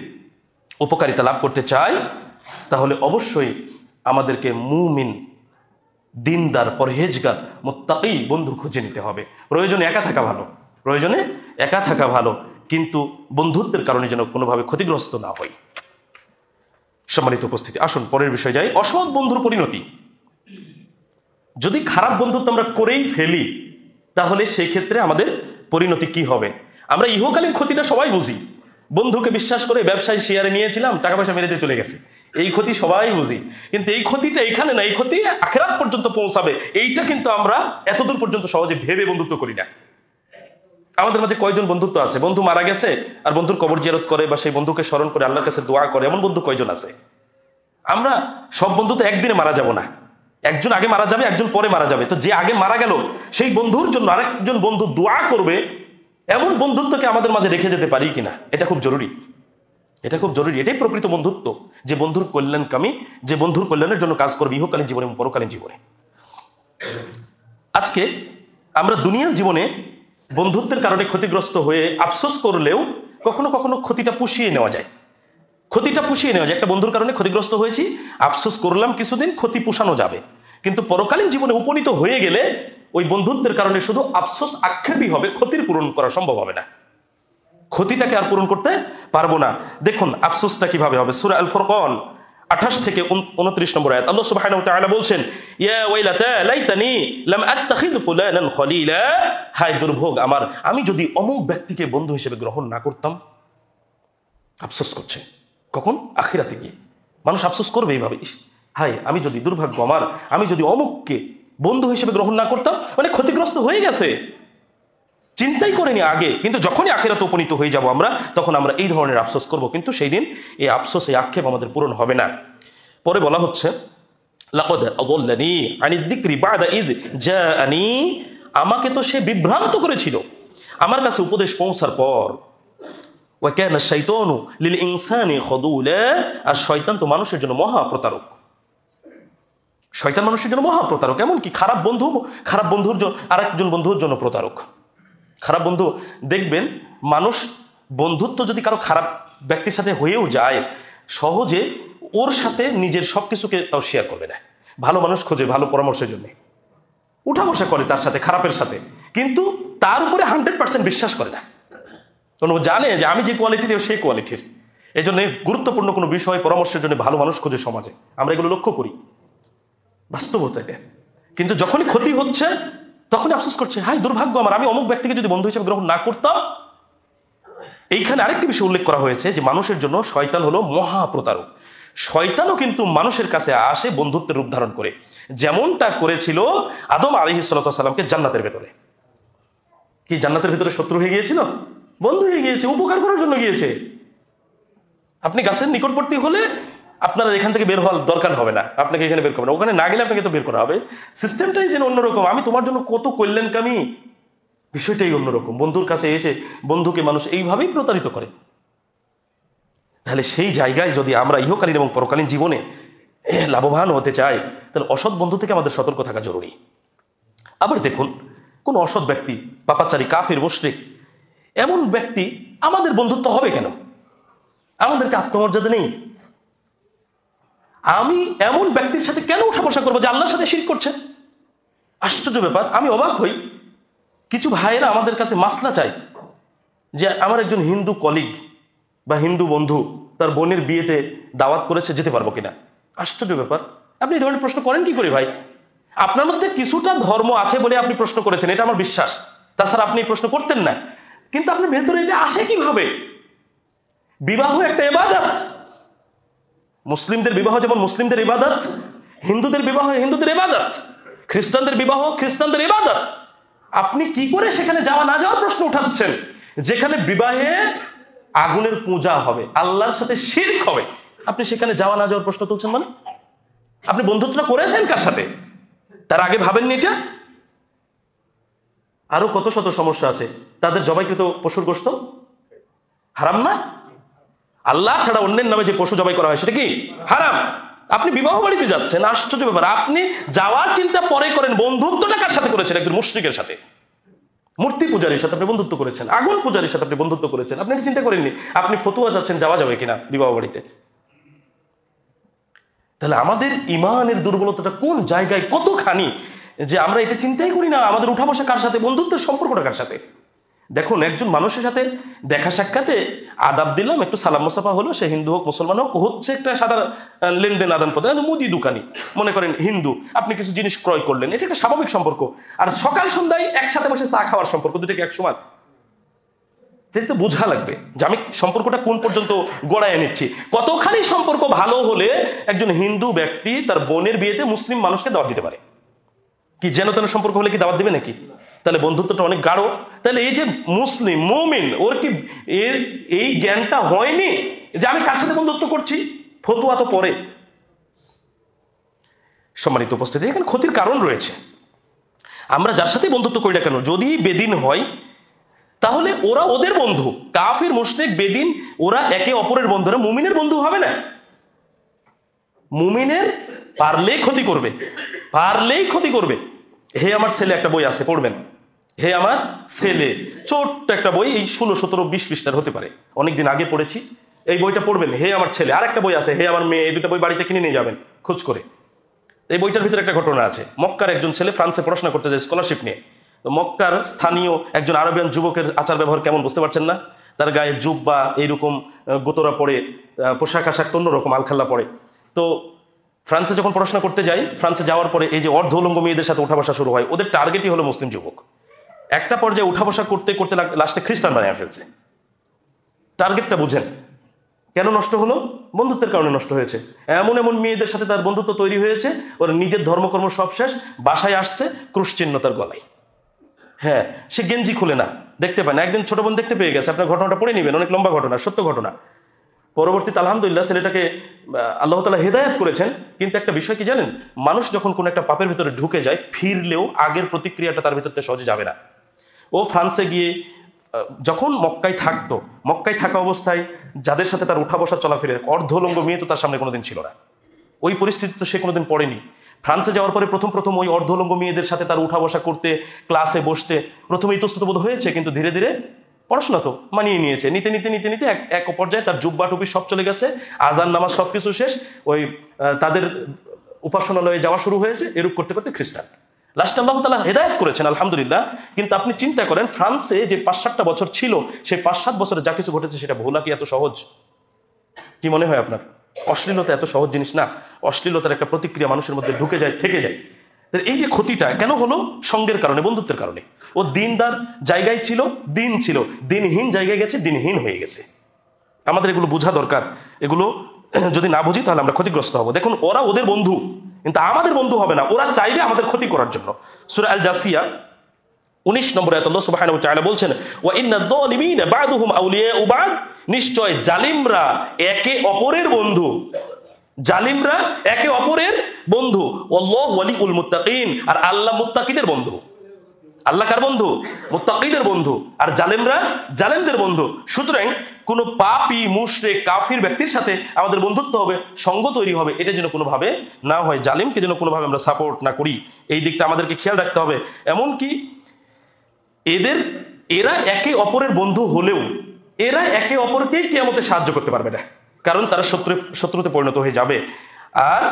উপকারিতা লাভ করতে চাই, তাহলে অবশ্যই আমাদেরকে মুমিন, দিনদার, পরহেজগার, মুত্তাকি বন্ধু খুঁজে নিতে হবে। প্রয়োজনে একা থাকা ভালো, প্রয়োজনে একা থাকা ভালো, কিন্তু বন্ধুত্বের কারণে যেন কোনোভাবে ক্ষতিগ্রস্ত না হয়। সম্মানিত উপস্থিতি, আসুন পরের বিষয় যাই। অসৎ বন্ধুর পরিণতি। যদি খারাপ বন্ধুত্ব আমরা করেই ফেলি, তাহলে সেই ক্ষেত্রে আমাদের পরিণতি কি হবে? আমরা ইহকালীন ক্ষতিটা সবাই বুঝি। বন্ধুকে বিশ্বাস করে ব্যবসায় শেয়ারে নিয়েছিলাম, টাকা পয়সা মেরে দিয়ে চলে গেছে, এই ক্ষতি সবাই বুঝি। কিন্তু এই ক্ষতিটা এখানে না, এই ক্ষতি আখিরাত পর্যন্ত পৌঁছাবে, এইটা কিন্তু আমরা এতদূর পর্যন্ত সহজে ভেবে বন্ধুত্ব করি না। আমাদের মাঝে কয়জন বন্ধুত্ব আছে? বন্ধু মারা গেছে আর বন্ধুর কবর জিয়ারত করে বা সেই বন্ধুকে স্মরণ করে আল্লাহর কাছে দোয়া করে, এমন বন্ধু কয়জন আছে? আমরা সব বন্ধু তো একদিনে মারা যাব না, একজন আগে মারা যাবে, একজন পরে মারা যাবে। তো যে আগে মারা গেল সেই বন্ধুর জন্য আরেকজন বন্ধু দোয়া করবে, এমন বন্ধুত্বকে আমাদের মাঝে রেখে যেতে পারি কিনা, এটা খুব জরুরি। এটা খুব জরুরি। এটাই প্রকৃত বন্ধুত্ব, যে বন্ধুর কল্যাণকামী, যে বন্ধুর কল্যাণের জন্য কাজ করবে ইহকালীন জীবনে এবং পরকালীন জীবনে। আজকে আমরা দুনিয়ার জীবনে বন্ধুত্বের কারণে ক্ষতিগ্রস্ত হয়ে আফসোস করলেও কখনো কখনো ক্ষতিটা পুষিয়ে নেওয়া যায়। ক্ষতিটা পুষিয়ে নেওয়া যায়। একটা বন্ধুর কারণে ক্ষতিগ্রস্ত হয়েছি, আফসোস করলাম কিছুদিন, ক্ষতি পুষানো যাবে। কিন্তু পরকালীন জীবনে উপনীত হয়ে গেলে ওই বন্ধুত্বের কারণে শুধু আফসোস আক্ষেপই হবে, ক্ষতির পূরণ করা সম্ভব হবে না। ক্ষতিটাকে আর পূরণ করতে পারবো না। দেখুন আফসোসটা কিভাবে হবে। সূরা আল ফুরকান 28 থেকে 29 নম্বর আয়াত আল্লাহ সুবহানাহু ওয়া তাআলা বলছেন, ইয়া ওয়াইলাতা লাইতানি লাম আত্তাখিয ফুলানান খলিলা, হায় দুর্ভোগ আমার, আমি যদি অমুক ব্যক্তিকে বন্ধু হিসেবে গ্রহণ না করতাম। আফসোস করছে কখন? আখিরাতে গিয়ে মানুষ আফসোস করবে এইভাবে, হায় আমি যদি, দুর্ভাগ্য আমার, আমি যদি অমুককে বন্ধু হিসেবে গ্রহণ না করতাম। মানে ক্ষতিগ্রস্ত হয়ে গেছে, চিন্তাই করেনি আগে, কিন্তু যখনই আখিরাতে উপনীত হয়ে যাব আমরা, তখন আমরা এই ধরনের আফসোস করব। কিন্তু সেই দিন এই আফসোস, এই আক্ষেপ আমাদের পূরণ হবে না। পরে বলা হচ্ছে, লাকাদ আদাল্লানি আনিদ যিকরি বা'দা ইয জাআনি, আমাকে তো সে বিভ্রান্ত করেছিল আমার কাছে উপদেশ পৌঁছার পর। ওয়া কানা শাইতানু লিল ইনসানি খাদুলা, আর শয়তান তো মানুষের জন্য মহা প্রতারক। শয়তান মানুষের জন্য মহা প্রতারক। এমনকি খারাপ বন্ধুর জন্য আরেকজন বন্ধুর জন্য প্রতারক। খারাপ বন্ধু দেখবেন, মানুষ বন্ধুত্ব যদি কারো খারাপ ব্যক্তির সাথে হয়েও যায়, সহজে ওর সাথে নিজের সবকিছুকে তাও শেয়ার করবে না। ভালো মানুষ খোঁজে ভালো পরামর্শের জন্য, উঠা বসা করে তার সাথে, খারাপের সাথে, কিন্তু তার উপরে 100% বিশ্বাস করে না। কারণ ও জানে যে আমি যে কোয়ালিটির সেই কোয়ালিটির। এই জন্য গুরুত্বপূর্ণ কোনো বিষয় পরামর্শের জন্য ভালো মানুষ খোঁজে সমাজে। আমরা এগুলো লক্ষ্য করি, বাস্তবতা এটা। কিন্তু যখনই ক্ষতি হচ্ছে তখন আফসোস করছে, হায় দুর্ভাগ্য আমার, আমি অমুক ব্যক্তিকে যদি বন্ধু হিসেবে গ্রহণ না করতাম। এইখানে আরেকটি বিষয় উল্লেখ করা হয়েছে যে মানুষের জন্য শয়তান হলো মহা প্রতারক। শয়তানও কিন্তু মানুষের কাছে আসে বন্ধুত্বের রূপ ধারণ করে, যেমনটা করেছিল আদম আলাইহিস সালামকে জান্নাতের ভেতরে। কি জান্নাতের ভেতরে শত্রু হয়ে গিয়েছিল? বন্ধু হয়ে গিয়েছে, উপকার করার জন্য গিয়েছে। আপনি গাছের নিকটবর্তী হলে আপনার এখান থেকে বের হওয়ার দরকার হবে না, আপনাকে এখানে বের করবে না, ওখানে না গেলে আপনাকে তো বের করা হবে। সিস্টেমটাই যেন অন্যরকম। আমি তোমার জন্য কত কল্যাণকামী, বিষয়টাই অন্যরকম। বন্ধুর কাছে এসে বন্ধুকে মানুষ এইভাবেই প্রতারিত করে। তাহলে সেই জায়গায় যদি আমরা ইহকালীন এবং পরকালীন জীবনে লাভবান হতে চাই, তাহলে অসৎ বন্ধু থেকে আমাদের সতর্ক থাকা জরুরি। আবার দেখুন, কোন অসৎ ব্যক্তি, পাপাচারী, কাফির, মুশরিক, এমন ব্যক্তি আমাদের বন্ধুত্ব হবে কেন? আমাদেরকে আত্মমর্যাদা নেই? আমি এমন ব্যক্তির সাথে কেন উঠা বসা করবো যে আল্লাহর সাথে শিরক করছে? আশ্চর্য ব্যাপার। আমি অবাক হই, কিছু ভাইয়েরা আমাদের কাছে মাসলা চায় যে আমার একজন হিন্দু কলিগ বা হিন্দু বন্ধু তার বোনের বিয়েতে দাওয়াত করেছে, যেতে পারবো কিনা। আশ্চর্য ব্যাপার। আপনি এই ধরনের প্রশ্ন করেন কি করে ভাই? আপনার মধ্যে কিছুটা ধর্ম আছে বলে আপনি প্রশ্ন করেছেন, এটা আমার বিশ্বাস। তাছাড়া আপনি এই প্রশ্ন করতেন না। কিন্তু আপনার ভেতরে এটা আসে কিভাবে? বিবাহ একটা ইবাদত। মুসলিমদের বিবাহ যেমন মুসলিমদের ইবাদত, হিন্দুদের বিবাহ হিন্দুদের ইবাদত, খ্রিস্টানদের বিবাহ খ্রিস্টানদের ইবাদত। আপনি কি করে সেখানে যাওয়া না যাওয়ার প্রশ্ন উঠাচ্ছেন, যেখানে বিবাহে আগুনের পূজা হবে, আল্লাহর সাথে শিরক হবে, আপনি সেখানে যাওয়া না যাওয়ার প্রশ্ন তুলছেন? মানে আপনি বন্ধুত্বটা করেছেন কার সাথে? তার আগে ভাবেননি এটা? আরো কত শত সমস্যা আছে। তাদের জবাইকৃত পশুর গোশত হারাম না? আল্লাহ ছাড়া অন্যের নামে যে পশু জবাই করা হয় সেটা কি হারাম? আপনি বিবাহ বাড়িতে যাচ্ছেন, আশ্চর্য ব্যাপার। আপনি যাওয়ার চিন্তা পরে করেন, বন্ধুত্বটা কার সাথে করেছেন? একজন মুশরিকের সাথে, মূর্তি পূজারীর সাথে আপনি বন্ধুত্ব করেছেন, আগুন পূজারীর সাথে আপনি বন্ধুত্ব করেছেন। আপনি এটা চিন্তা করেননি। আপনি ফতুয়া যাচ্ছেন যাওয়া যাবে কিনা বিবাহ বাড়িতে। তাহলে আমাদের ইমানের দুর্বলতাটা কোন জায়গায়, কতখানি যে আমরা এটা চিন্তাই করি না আমাদের উঠা বসা কার সাথে, বন্ধুত্বের সম্পর্কটা কার সাথে। দেখুন, একজন মানুষের সাথে দেখা সাক্ষাতে আদাব দিলাম, একটু সালাম মোসাফা হলো, সে হিন্দু হোক মুসলমান হোক, হচ্ছে একটা সাধারণ লেনদেন আদান প্রদান। মুদি দোকানি মনে করেন হিন্দু, আপনি কিছু জিনিস ক্রয় করলেন, এটা একটা স্বাভাবিক সম্পর্ক। আর সকাল সন্ধ্যায় একসাথে বসে চা খাওয়ার সম্পর্ক, দুটোকে এক সমান। তো বোঝা লাগবে যে আমি সম্পর্কটা কোন পর্যন্ত গড়ায় নিচ্ছি। কতখানি সম্পর্ক ভালো হলে একজন হিন্দু ব্যক্তি তার বোনের বিয়েতে মুসলিম মানুষকে দাওয়াত দিতে পারে? কি যেন তেন সম্পর্ক হলে কি দাওয়াত দিবে নাকি? তাহলে বন্ধুত্বটা অনেক গাঢ়। তাহলে এই যে মুসলিম মুমিন, ওর কি এই জ্ঞানটা হয়নি যে আমি কার সাথে বন্ধুত্ব করছি? ফতুয়া তো পরে। সম্মানিত উপস্থিতি, এখানে ক্ষতির কারণ রয়েছে। আমরা যার সাথে বন্ধুত্ব করি না কেন, যদি বেদিন হয় তাহলে ওরা ওদের বন্ধু, কাফির মুশরিক বেদিন ওরা একে অপরের বন্ধুরা, মুমিনের বন্ধু হবে না। মুমিনের পারলেই ক্ষতি করবে, পারলেই ক্ষতি করবে। হে আমার ছেলে একটা বই আছে, পড়বেন। হে আমার ছেলে, ছোট্ট একটা বই, এই 16, 17, 20 পৃষ্ঠার হতে পারে, অনেকদিন আগে পড়েছি। এই বইটা পড়বেন। হে আমার ছেলে, আর একটা বই আছে হে আমার মেয়ে, এই দুটো বই বাড়িতে কিনে নিয়ে যাবেন খোঁজ করে। এই বইটার ভিতরে একটা ঘটনা আছে। মক্কার একজন ছেলে ফ্রান্সে পড়াশোনা করতে যায় স্কলারশিপ নিয়ে। তো মক্কার স্থানীয় একজন আরবিয়ান যুবকের আচার ব্যবহার কেমন বুঝতে পারছেন না? তার গায়ে জুব্বা এইরকম গোতরা পরে, পোশাক আশাক অন্যরকম আলখাল্লা পরে। তো ফ্রান্সে যখন পড়াশোনা করতে যাই, ফ্রান্সে যাওয়ার পরে এই যে অর্ধ উলঙ্গ মেয়েদের সাথে উঠা বসা শুরু হয়। ওদের টার্গেটই হলো মুসলিম যুবক। একটা পর্যায়ে উঠা বসা করতে করতে লাস্টে খ্রিস্টান বানিয়ে ফেলছে। টার্গেটটা বুঝেন কেন নষ্ট হলো? বন্ধুত্বের কারণে নষ্ট হয়েছে। এমন এমন মেয়েদের সাথে তার বন্ধুত্ব তৈরি হয়েছে, ওর নিজের ধর্মকর্ম সব শেষ, বাসায় আসছে ক্রুশ চিহ্ন তার গলায়। হ্যাঁ, সে গেঞ্জি খুলে না, দেখতে পায় না। একদিন ছোট বোন দেখতে পেয়ে গেছে, আপনার ঘটনাটা পড়ে নেবেন, অনেক লম্বা ঘটনা, সত্য ঘটনা। পরবর্তীতে আলহামদুলিল্লাহ ছেলেটাকে আল্লাহ তাআলা হেদায়েত করেছেন। কিন্তু একটা বিষয় কি জানেন, মানুষ যখন কোনো একটা পাপের ভিতরে ঢুকে যায়, ফিরলেও আগের প্রতিক্রিয়াটা তার ভিতর থেকে সহজে যাবে না। ও ফ্রান্সে গিয়ে যখন মক্কায় থাকতো, মক্কায় থাকা অবস্থায় যাদের সাথে তার উঠা বসা চলাফেরা, অর্ধলঙ্গ মেয়ে তো তার সামনে কোনোদিন ছিল না। ওই পরিস্থিতি তো সে কোনোদিন পড়েনি। ফ্রান্সে যাওয়ার পরে প্রথম ওই অর্ধলঙ্গ মেয়েদের সাথে তার উঠা বসা করতে, ক্লাসে বসতে প্রথমে ইতস্তত বোধ হয়েছে, কিন্তু ধীরে ধীরে পড়াশোনা তো মানিয়ে নিয়েছে। নিতে নিতে নিতে নিতে এক পর্যায়ে তার জুব্বা টুপি সব চলে গেছে, আজান নামাজ সবকিছু শেষ, ওই তাদের উপাসনালয়ে যাওয়া শুরু হয়েছে। এরূপ করতে করতে খ্রিস্টান। লাস্টে আল্লাহ তাআলা হেদায়েত করেছেন আলহামদুলিল্লাহ। কিন্তু আপনি চিন্তা করেন, ফ্রান্সে যে 5-7টা বছর ছিল, সেই 5-7 বছরে যা কিছু ঘটেছে সেটা ভোলা কি এত সহজ? কি মনে হয় আপনার? অশ্লীলতা এত সহজ জিনিস না। অশ্লীলতার একটা প্রতিক্রিয়া মানুষের মধ্যে ঢুকে যায়, থেকে যায়। এই যে ক্ষতিটা কেন হলো? সঙ্গের কারণে, বন্ধুত্বের কারণে। ও দিনদার জায়গায় ছিল, দিন ছিল, দিনহীন জায়গায় গেছে, দিনহীন হয়ে গেছে। আমাদের এগুলো বোঝা দরকার। এগুলো যদি না বুঝি তাহলে আমরা ক্ষতিগ্রস্ত হব। দেখুন, ওরা ওদের বন্ধু, কিন্তু আমাদের বন্ধু হবে না। ওরা চাইবে আমাদের ক্ষতি করার জন্য। সূরা আল জাসিয়া 19 নম্বর আয়াত আল্লাহ সুবহানাহু ওয়া তাআলা বলছেন, ওয়া ইন্নাদ যালিমিনা বা'দুহুম আউলিয়াউ বা'দ, নিশ্চয় জালিমরা একে অপরের বন্ধু। জালিমরা একে অপরের বন্ধু। আল্লাহু ওয়ালিউল মুত্তাকিন, আর আল্লাহ মুত্তাকিদের বন্ধু। আল্লাহ কার বন্ধু? মুত্তাকিদের বন্ধু। আর জালেমরা জালেমদের বন্ধু। সুতরাং কোন পাপী মুশরিক কাফির ব্যক্তির সাথে আমাদের বন্ধুত্ব হবে, সঙ্গ তৈরি হবে, এটা যেন কোনোভাবে না হয়। জালিমকে যেন কোনোভাবে আমরা সাপোর্ট না করি, এই দিকটা আমাদেরকে খেয়াল রাখতে হবে। এমনকি এরা একে অপরের বন্ধু হলেও এরা একে অপরকে কিয়ামতে সাহায্য করতে পারবে না, কারণ তারা শত্রুতে পরিণত হয়ে যাবে, আর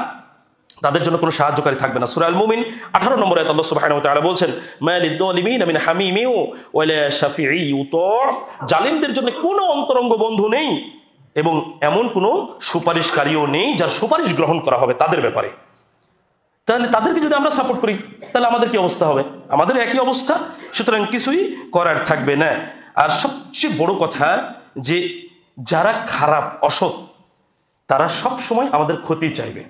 তাদের জন্য কোনো সাহায্যকারী থাকবে না। সূরা আল মুমিন 18 নম্বর আয়াত আল্লাহ সুবহানাহু ওয়া তাআলা বলছেন, মালিদ যালিমিনা মিন হামিমি ওয়ালা শাফিঈ ইউতা, জালিমদের জন্য কোনো অন্তরঙ্গ বন্ধু নেই এবং এমন কোনো সুপারিশকারীও নেই যার সুপারিশ গ্রহণ করা হবে তাদের ব্যাপারে। তাহলে তাদেরকে যদি আমরা সাপোর্ট করি তাহলে আমাদের কি অবস্থা হবে? আমাদের একই অবস্থা। সুতরাং কিছুই করার থাকবে না। আর সবচেয়ে বড় কথা যে যারা খারাপ, অসৎ, তারা সব সময় আমাদের ক্ষতি চাইবে।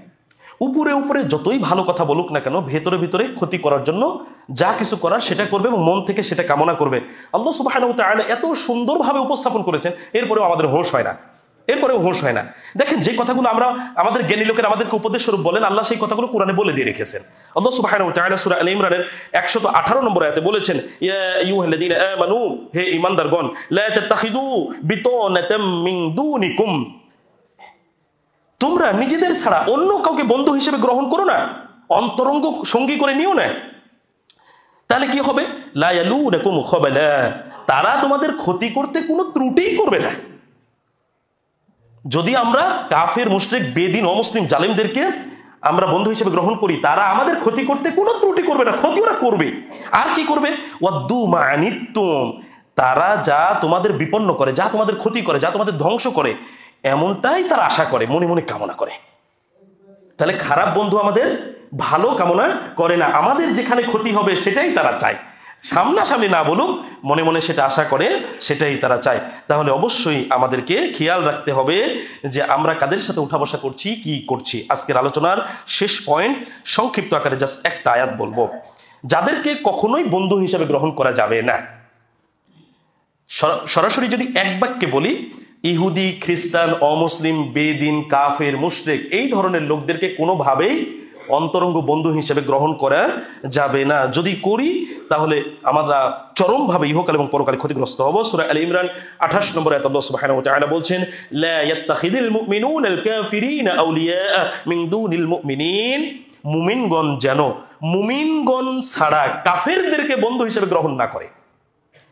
উপরে উপরে যতই ভালো কথা বলুক না কেন, ভেতরে ভিতরে ক্ষতি করার জন্য যা কিছু করার সেটা করবে এবং মন থেকে সেটা কামনা করবে। আল্লাহ সুবহানাহু ওয়া তাআলা এত সুন্দরভাবে উপস্থাপন করেছেন, এরপরেও আমাদের হোশ হয় না, এরপরেও হোশ হয় না। দেখেন, যে কথাগুলো আমরা আমাদের জ্ঞানী লোকের আমাদেরকে উপদেশ স্বরূপ বলেন, আল্লাহ সেই কথাগুলো কোরআনে বলে দিয়ে রেখেছেন। আল্লাহ সুবহানাহু ওয়া তাআলা সূরা আলে ইমরানের 118 নম্বর আয়াতে বলেছেন, ইয়া আইয়ুহাল্লাযীনা আমানু, হে ঈমানদারগণ, লা তাত্তাখিযু বিতানাতাম মিন দুনিকুম, তোমরা নিজেদের ছাড়া অন্য কাউকে বন্ধু হিসেবে গ্রহণ করো না, অন্তরঙ্গ সঙ্গী করে নিও না। তাহলে কি হবে? লা ইয়ালুনাকুম খাবালা, তারা তোমাদের ক্ষতি করতে কোনো ত্রুটিই করবে না। যদি আমরা কাফের, মুশরিক, বেদিন, অমুসলিম, জালিমদেরকে আমরা বন্ধু হিসেবে গ্রহণ করি, তারা আমাদের ক্ষতি করতে কোনো ত্রুটি করবে না, ক্ষতি ওরা করবে। আর কি করবে? ওয়াদ্দু মা আনিতুম, তারা যা তোমাদের বিপন্ন করে, যা তোমাদের ক্ষতি করে, যা তোমাদের ধ্বংস করে, এমনটাই তারা আশা করে, মনে মনে কামনা করে। তাহলে খারাপ বন্ধু আমাদের ভালো কামনা করে না, আমাদের যেখানে ক্ষতি হবে সেটাই তারা চায়। সামনাসামনি না বলুক, মনে মনে সেটা আশা করে, সেটাই তারা চায়। তাহলে অবশ্যই আমাদেরকে খেয়াল রাখতে হবে যে আমরা কাদের সাথে উঠা বসা করছি, কি করছি। আজকের আলোচনার শেষ পয়েন্ট, সংক্ষিপ্ত আকারে জাস্ট একটা আয়াত বলবো। যাদেরকে কখনোই বন্ধু হিসেবে গ্রহণ করা যাবে না, সরাসরি যদি এক বাক্যে বলি, ইহুদি, খ্রিস্টান, অমুসলিম, বেদিন, কাফের, মুশরিক, এই ধরনের লোকদেরকে কোনোভাবেই অন্তরঙ্গ বন্ধু হিসেবে গ্রহণ করা যাবে না। যদি করি তাহলে আমরা চরমভাবে ইহকাল এবং পরকালে ক্ষতিগ্রস্ত হব। সূরা আলে ইমরান 28 নম্বর আয়াতে আল্লাহ সুবহানাহু ওয়া তাআলা বলছেন, লা ইয়াত্তাখিযুল মুমিনুনা আল কাফিরিনা আউলিয়া মিন দুনিল মুমিনিন, মুমিনগণ যেন মুমিনগণ ছাড়া কাফেরদেরকে বন্ধু হিসেবে গ্রহণ না করে।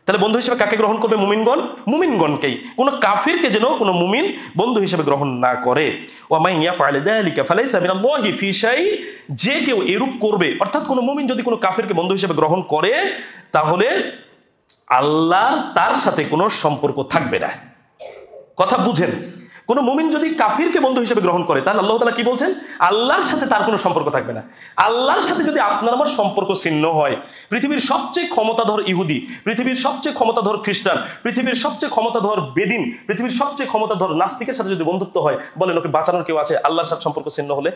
তাহলে বন্ধু হিসেবে কাকে গ্রহণ করবে? মুমিনগণ, মুমিনগণকেই। কোনো কাফিরকে যেন কোনো মুমিন বন্ধু হিসেবে গ্রহণ না করে। ওয়া মান ইয়াফআল যালিকা ফালাইসা মিনাল্লাহি ফি শাই, যে কেউ এরূপ করবে, অর্থাৎ কোনো মুমিন যদি কোনো কাফিরকে বন্ধু হিসেবে গ্রহণ করে তাহলে আল্লাহ তার সাথে কোনো সম্পর্ক থাকবে না। কথা বুঝেন, কোনো মুমিন যদি কাফিরকে বন্ধু হিসেবে গ্রহণ করে তাহলে আল্লাহ তাআলা কি বলছেন? আল্লাহর সাথে তার কোনো সম্পর্ক থাকবে না। আল্লাহর সাথে যদি আপনার আমার সম্পর্ক ছিন্ন হয়, পৃথিবীর সবচেয়ে ক্ষমতাধর ইহুদি, পৃথিবীর সবচেয়ে ক্ষমতাধর খ্রিস্টান, পৃথিবীর সবচেয়ে ক্ষমতাধর বেদিন, পৃথিবীর সবচেয়ে ক্ষমতাধর নাস্তিকের সাথে যদি বন্ধুত্ব হয়, বলেন ওকে বাঁচানোর কেউ আছে আল্লাহর সাথে সম্পর্ক ছিন্ন হলে?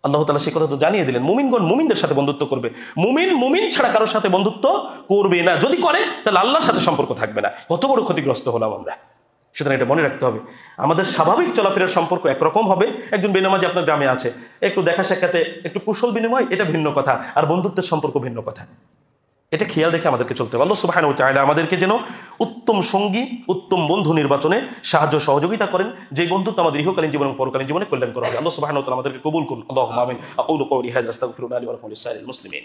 আল্লাহ তাআলা সেই কথা তো জানিয়ে দিলেন, মুমিনগণ মুমিনদের সাথে বন্ধুত্ব করবে, মুমিন মুমিন ছাড়া কারোর সাথে বন্ধুত্ব করবে না। যদি করে তাহলে আল্লাহর সাথে সম্পর্ক থাকবে না। কত বড় ক্ষতিগ্রস্ত হলাম আমরা। সুতরাং এটা মনে রাখতে হবে, আমাদের স্বাভাবিক চলাফেরার সম্পর্ক একরকম হবে। একজন বেনামাজি আপনার গ্রামে আছে, একটু দেখা সাক্ষাতে একটু কুশল বিনিময়, এটা ভিন্ন কথা, আর বন্ধুত্বের সম্পর্ক ভিন্ন কথা। এটা খেয়াল রেখে আমাদেরকে চলতে হবে। আল্লাহ সুবহানাহু ওয়া তাআলা আমাদেরকে যেন উত্তম সঙ্গী, উত্তম বন্ধু নির্বাচনে সাহায্য সহযোগিতা করেন, যে বন্ধুত্ব আমাদের ইহকালীন জীবন এবং পরকালীন জীবনে কল্যাণ করা হবে। আল্লাহ সুবহানাহু ওয়া তাআলা আমাদেরকে কবুল করুন। আল্লাহুম্মা আমিন। আকুলু কওলি হাযা আস্তাগফিরুল্লাহ লি ওয়া লাকুম ওয়া লিসাইরিল মুসলিমিন।